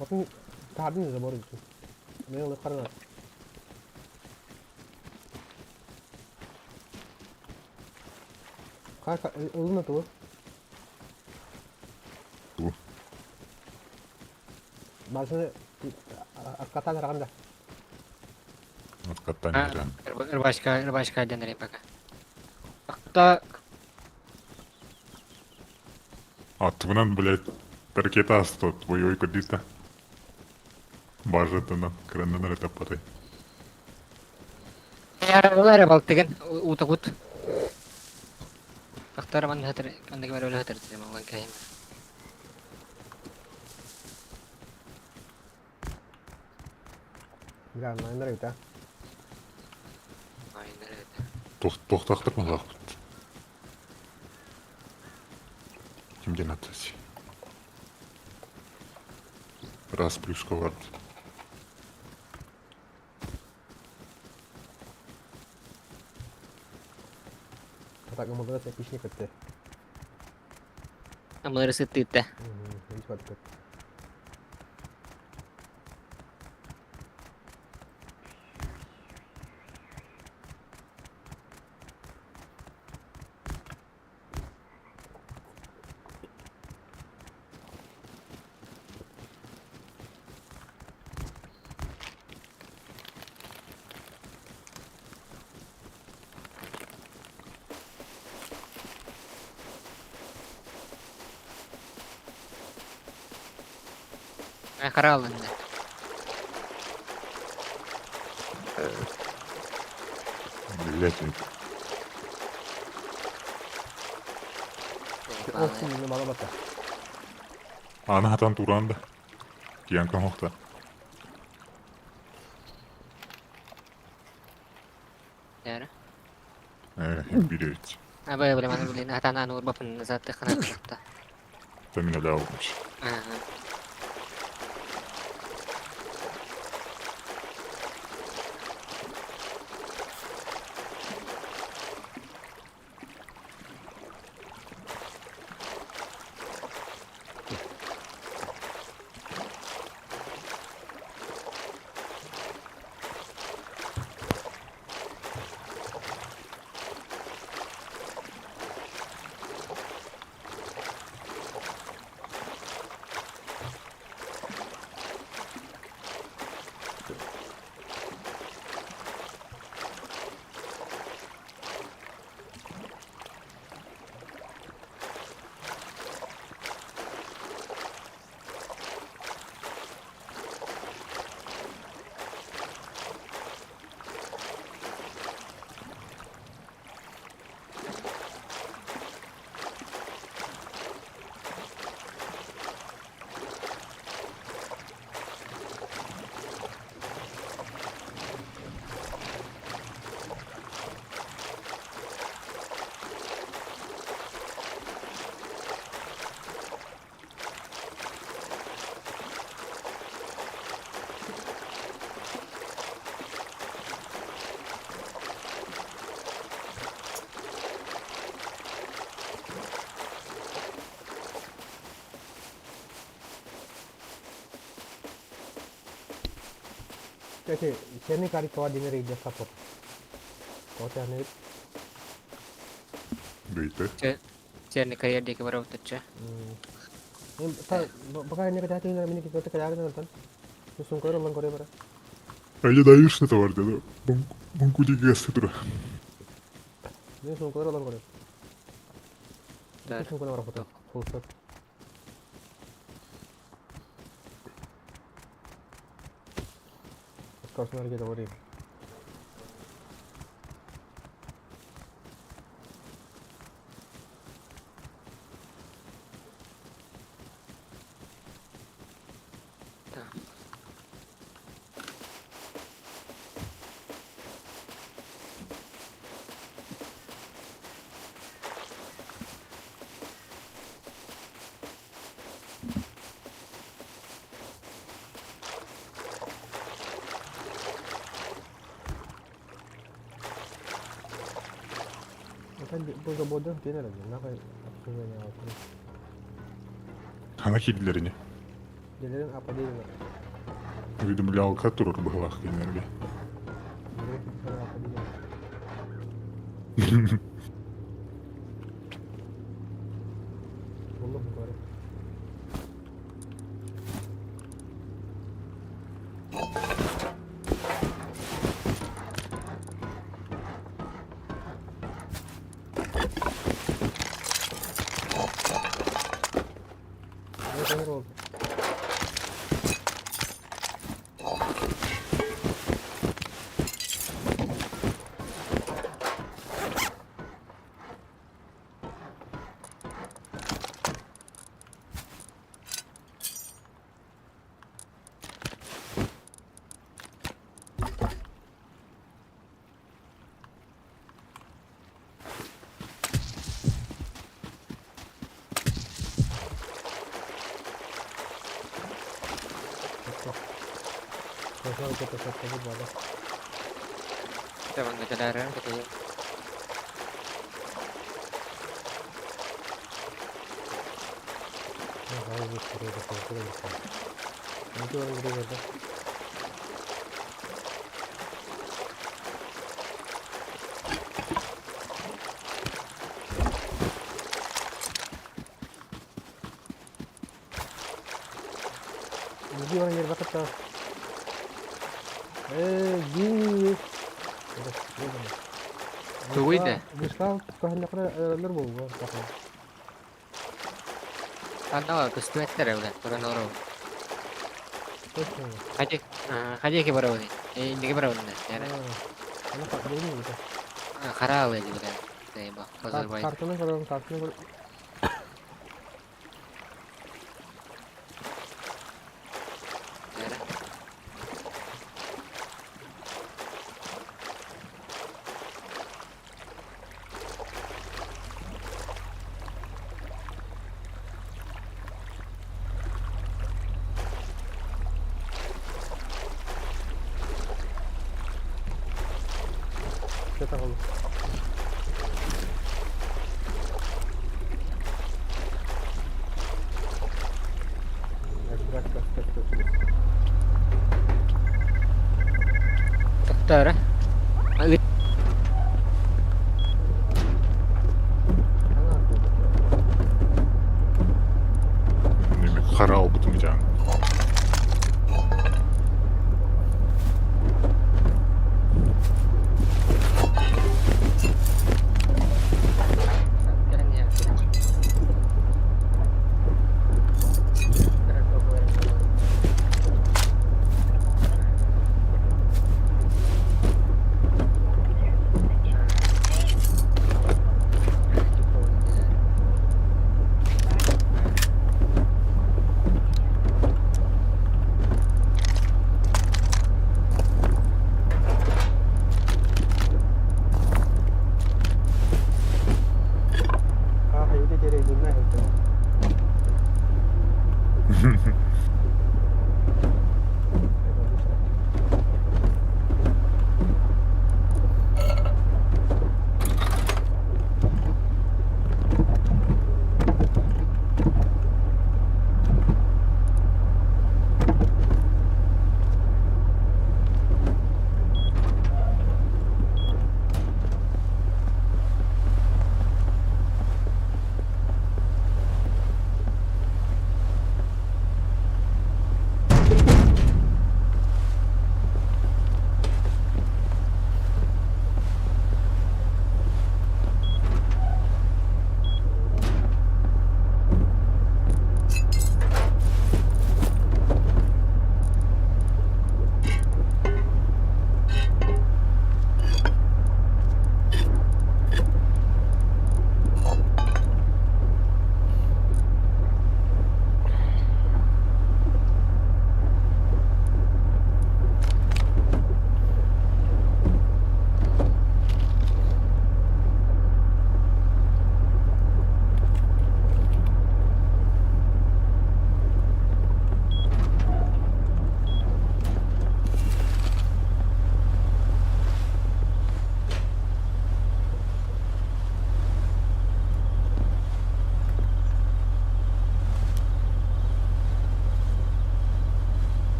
Bakın tahmin de var itu. Ne oldu karına? Kanka uzun tuh. Bu. Bahasını akkatan rakanda. Alt kattan Ha, gelen. Рыбачка денег пока. Акта Атымынан, блядь, ракета асты, твой ойко диста. Бажытынан, краннан ретаппатай. яралар балтыгын утагут. Актар ман хатыр, андагы бар өлө хатыр дем алган кайым. Gel lan nereye gitti? Aynen öyle. Тоқтақтық мал ақпыт. Кімден атасы? Раз плюшка vardı. Katak yumurtada tek işini kıttı. Ama ırısı tütte. Hiç baktık. Kara alındı. Летник. Olsun bizim bana bakar. Ana hatan turanda. Kiyanka muhta. Yani. Biri üç. Ha böyle bana böyle hatan anur bapın zaten kanat nokta. Tamin ala olmuş. Ha. Jadi, seni kari kawa dinner ide support. Kau tanya ni, Büyütü. Cerni kariyer diye kibar avutacak. ini tak, bakal ini kerja ini ini kita kerja kan nonton. Musuh kau orang kau berapa? Bence daha yürüsüne de var dedi. Bunkucu gazete duru. Ini musuh kau orang kau. Dar. Musuh kau orang foto. Full stop. Kau sebenarnya kita beri. Kan bu bodoh dia lagi. Nak apa yang apa? Hana kedilerini. Dia ni apa dia nak? Duydum lavka durur bu hava kenarı. Dia apa dia? Allah kau. Evet Emir oldu. Koşar kötü kötü bu arada. Coba nggak darah katanya. Hayır bu şuraya da korku da gitti. Nanti orang gede gede. Jadi orang yang bakal tahu. Gini. Tuwid eh. Gusto kahit na nerbo ba kasi. Kan tahu ke meter ya udah turun oro. Kasi. Kaje ke berapa nih? Ini ke berapa nih? Ya. Ano pa din ito. Karawe gitu kan. Saya bah puzzle boy. Kartonnya kalau kartonnya Ya. kita kalau. Dokter. Agit. Demek kara okutmayacağım. Keren ya. Keren kok keren. Kayo di dire yun na ito.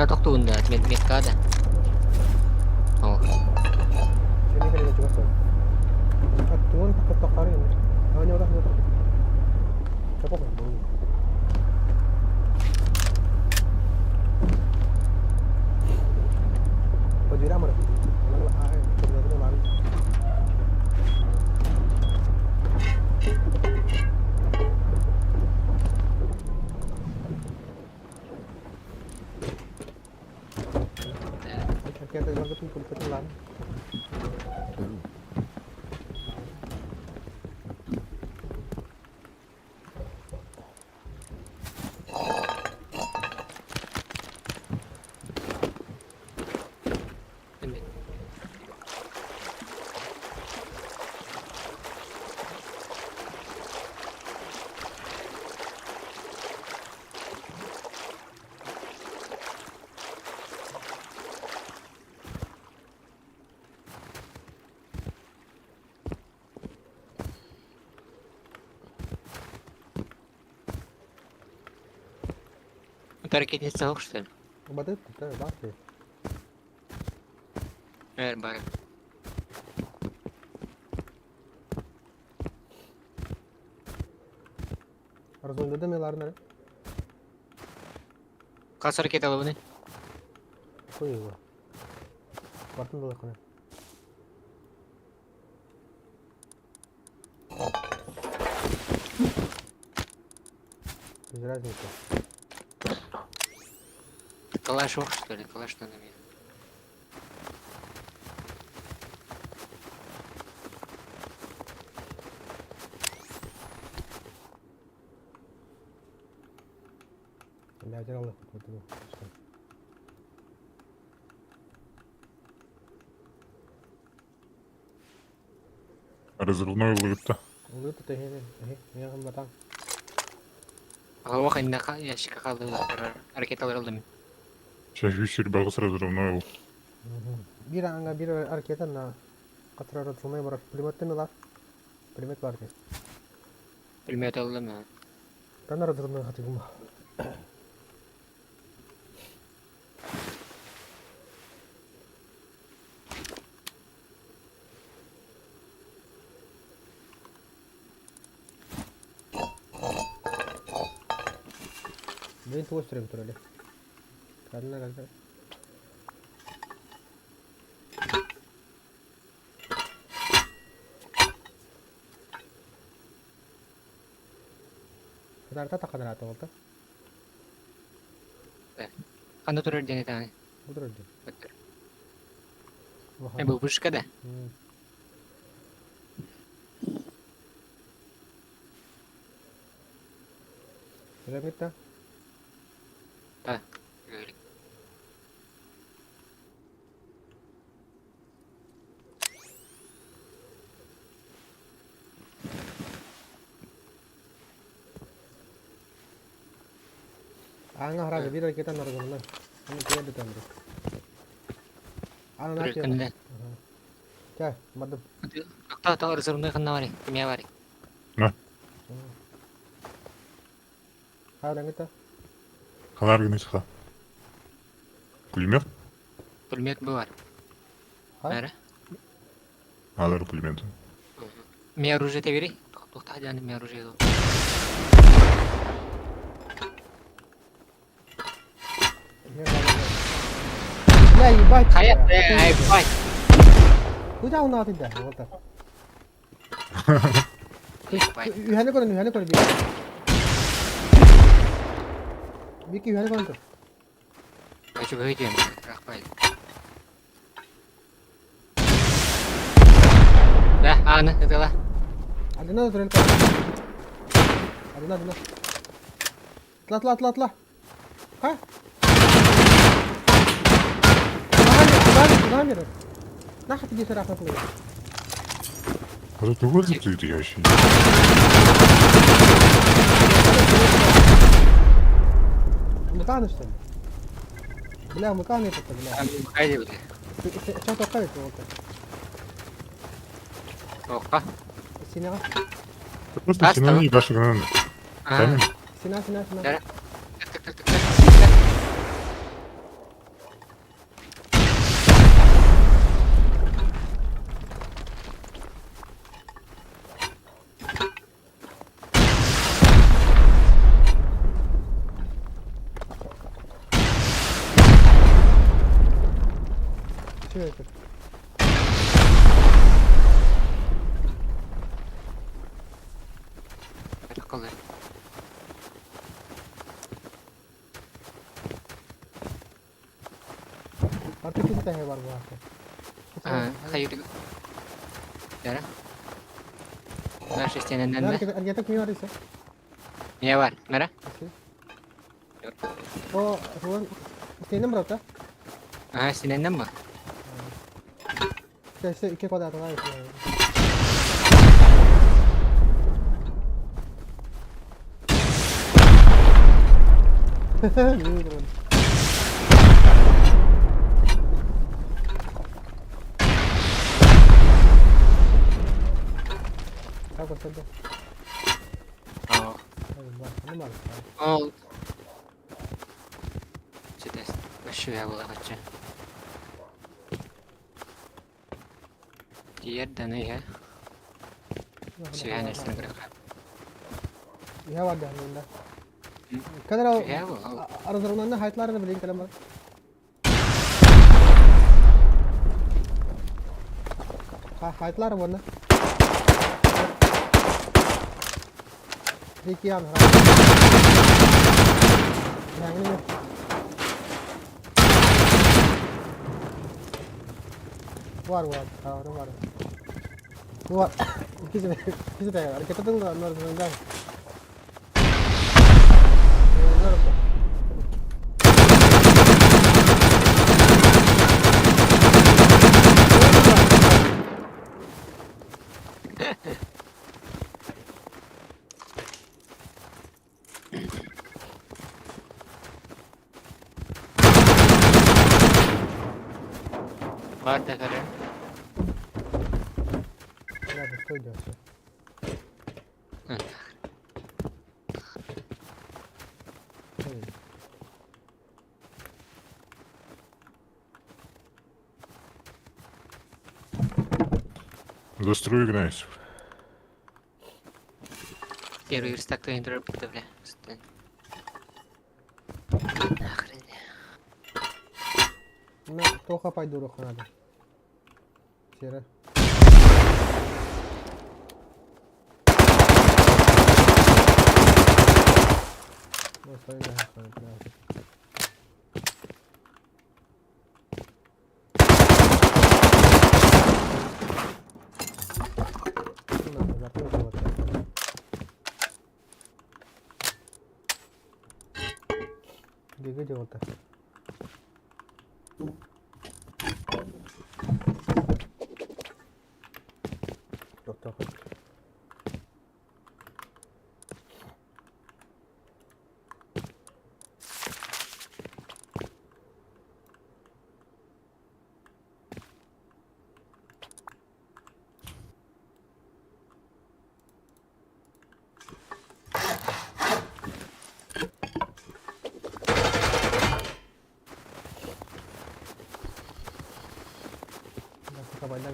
toktuğunda med kada. Oh. Sini kali juga so. Atuan takut takari ni. Hanya orang ni. Siapa kan? Pajira mana? Mana ah? Sebenarnya mana? Kita juga tu pun pelan. Это ракетница саук, что ли? Бады, да, баты. Бар. Arzunda da melar nere? Kaç hareket alı bunu? Koyuyor. Bakın da bakın. Без разницы. Калашов, что ли? Калаш что на меня? Я делал их вот это. Разрывной лыта. Улыбка ты я вам батан. Ага, вахай на ящик калды. Hareket alır mı? Чаще бағыс разрывной лыт. Bir anga bir hareketten na katrar atılmaya bırak. Pulmette mi var? Pulmet var ki. Bilmiyor alır mı? Ben aradığımda hatırlamam. Ben tuh stream tuh deh. Karena kan. Kadar tak kadar atau apa? Kanı turur dene tane. Udah aja. Betul. Wah. Bu buş kada. Udah kita. Ha. Öyle. Anga harus bir kita naruh Ini dia di tanda. Ana Turur nanti. kanı. Cah, madem. Tahu rezervunda kanı var. Kimya var. Ada kita. Kanar günü çıka. Пулемет? Pulmet bu var. Ha? Nere? Alır пулемет. Меня оружие ты бери. Тохта хадяны меня оружие. Ya ебать. Hayat ай бай. Kujau na tidak. Ngota. Bye. Yuhane koran bir. Biki yuhane koran tuh. Я что говорю, рахпай. Да, Анна, это lah. Adına turun koran. Adına. Telah. Ha? Камера. Нахуй тебе сразу плывет. А тут выглядит это ящик. Мыканы что ли? Бля, мыканы это, бля. Хайди, бля. Что такое вот? Оха. Синага. Это просто Астра. стена не дашь гранаты. А, Камень. Сина. да. Karşı verecek. Bakalım. Artık iki tane var bu hafta. Kayu juga. Darah. Darah Kristianan Nah, nanda. kita punya waris ya. Ya var. Merah. Oke. Oh, Ruan, sini berapa? Sinin nama. Işte iki kadar var. Ini teman. Aku saja. Oh. Ini mal. Oh. Sudah. Başı ya bola kaçı. Diğer de ne ya? Sühanesini bırak. Ya wadah Nanda. Kadar Ya bu. aralarında hayatlar da bilin kalem var. Hayatlar var ne? Dikian. Yang ini. Var. Var. Var. İkisi de ya. Kita tuh nggak nggak. Var da kare. Ya betul dia. Застрой Игнатьев. Первый верстак то интервью, бля. Нахрен. Nah, tuh apa dulu kan ada. Sira. Oh, saya dah sampai. Dia jauh tak. Doktor.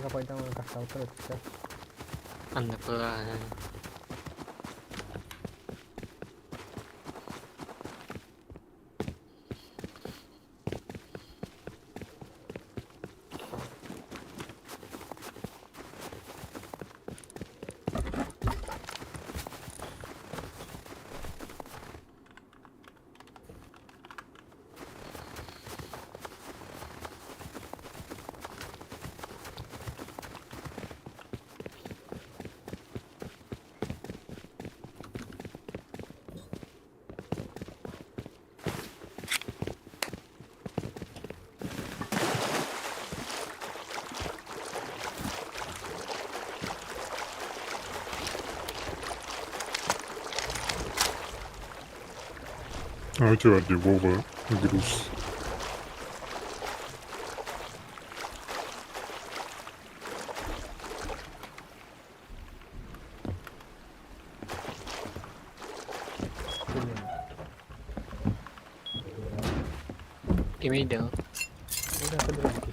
Kapag mga kasawter ito. Anda pula. А у тебя где Вова груз? Kimi dong. Udah kedua lagi.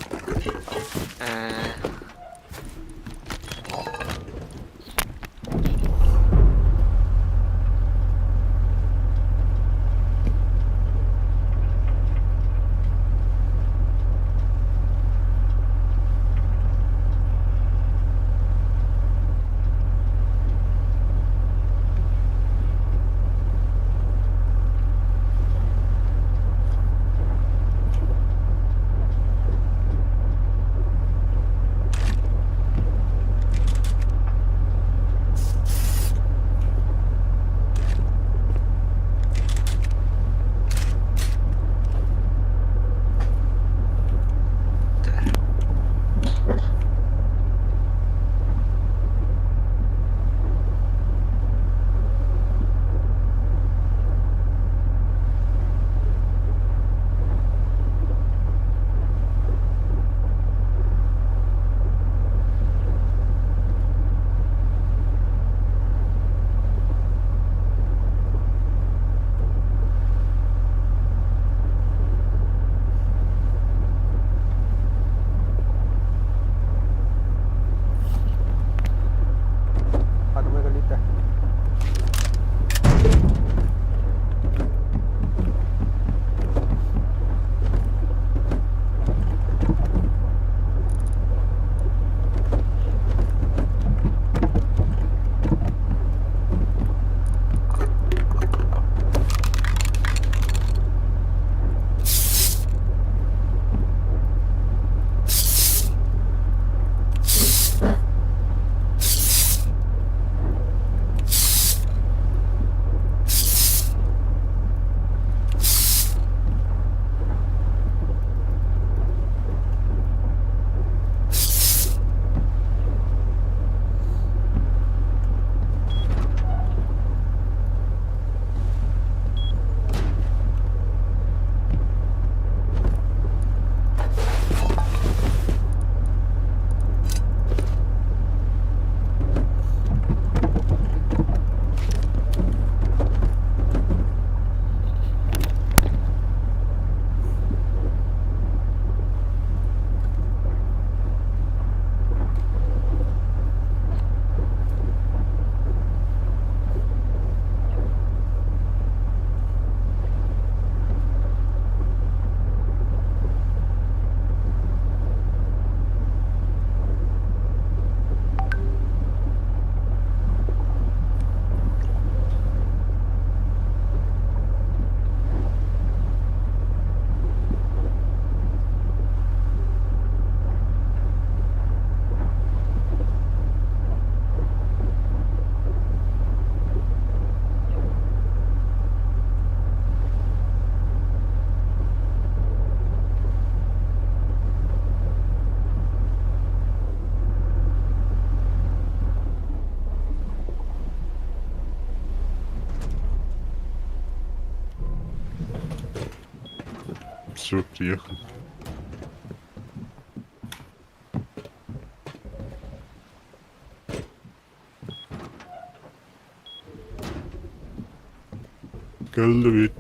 Все, приехали. Geldi.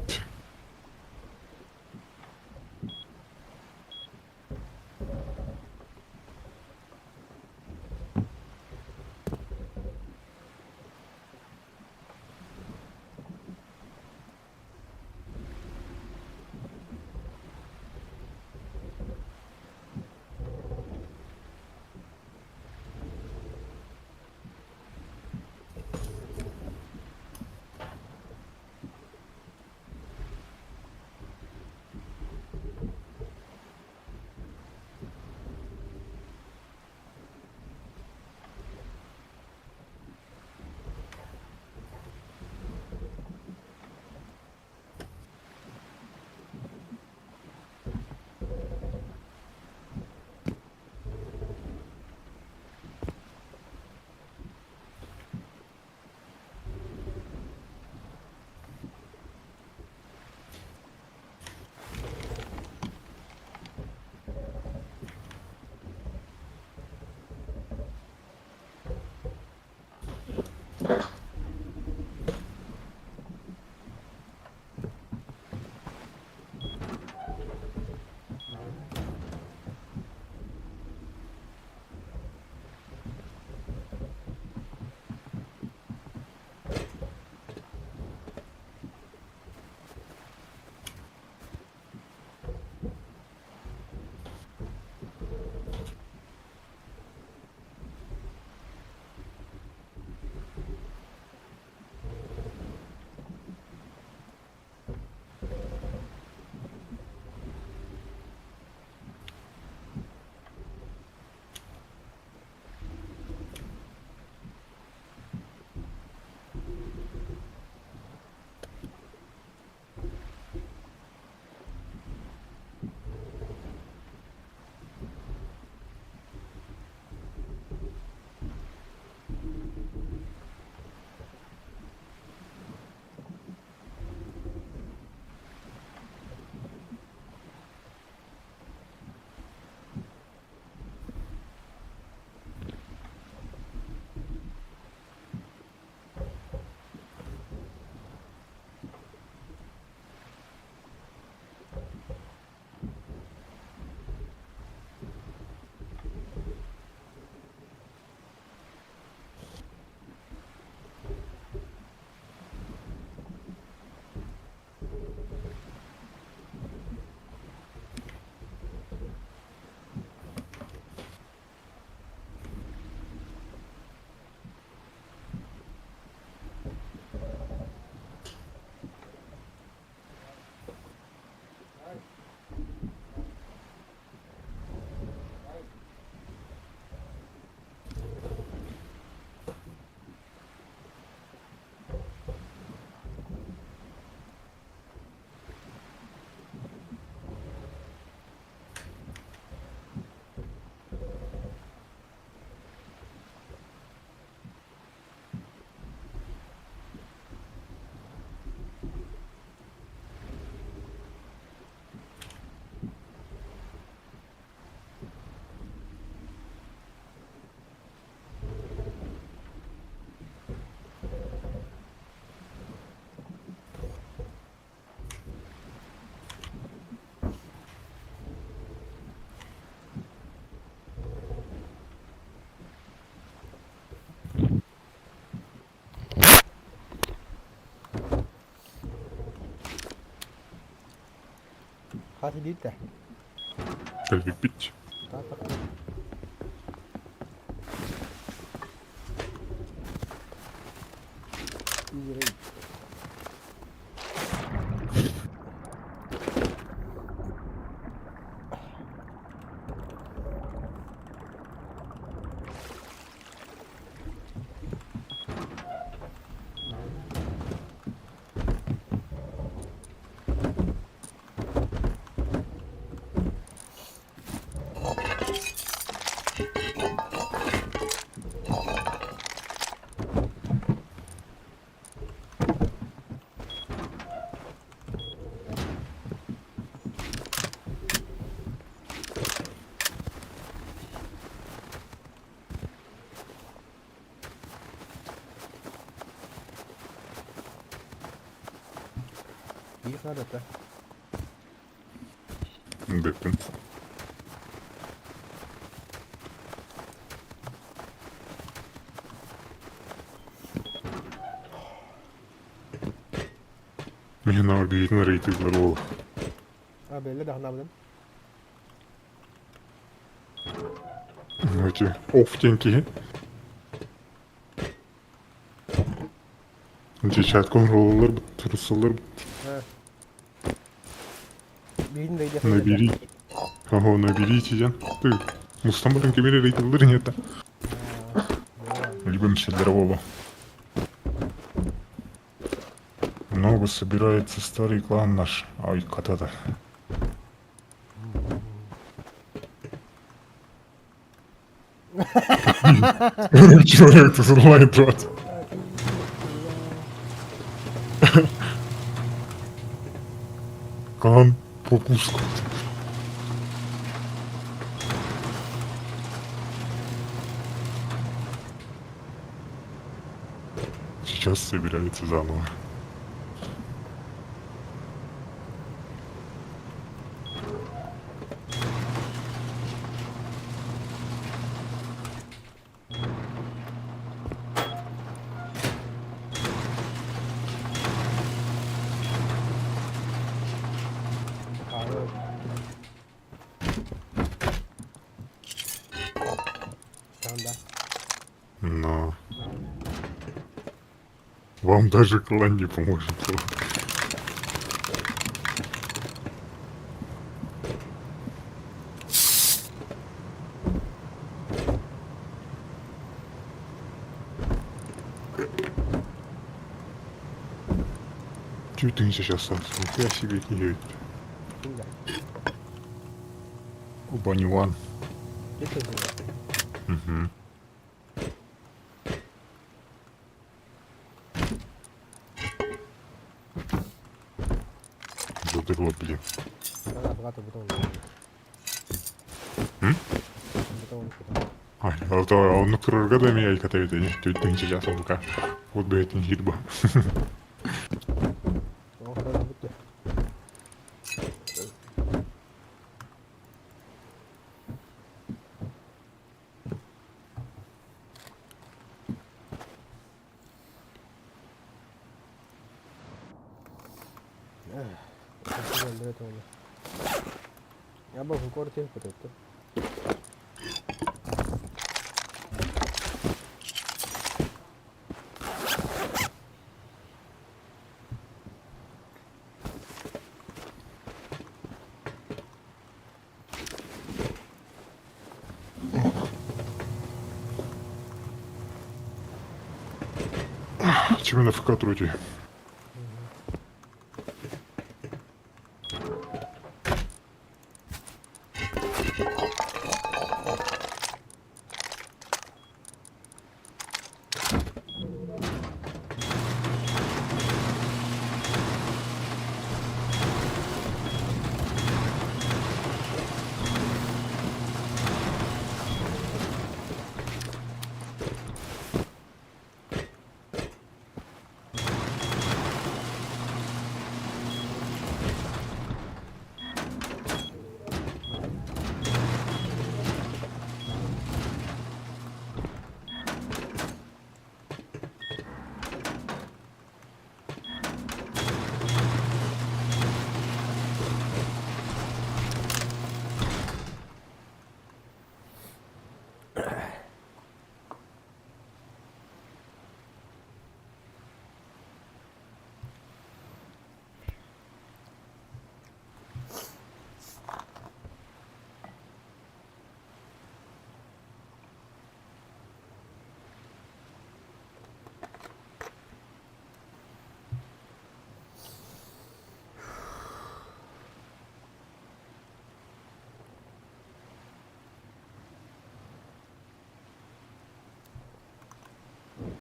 Gaat hij niet weg? Geldi bit. Staat er. Iedereen. Садите. Де ти? Meni nabiyetini reytingler oğlum. Ha belli de anlamadım. Значи, офтенки. Значи, чаткон роллар, турсалар, Ha. Birini de yapayım. набери. Ого, наберите, Ян. Ты, Мустамбарın кемері рейтинглер нет. Либо Мщедрового. Много собирается старый клан наш. Ай, кота-то. Человек, ты взрывает, брат. Клан попуску. Сейчас собирается заново. Kahve. Там, да. Но... Вам даже клан не поможет. Чуть ты сейчас сам, я себе не Şimdi. Убаниван. Getirdin ya. Угу. Задырло, блин. Bana bırakın bu da olur. Hı? Bu da olur. Bu da olur. Ай, а то он кырырга да меня катает, они тють тынчы жасым бука. Вот бы это не хитба. O kadar da bitti. Questo è il tono. Ya bak bu korte yapıyor. Чем на ФК труди?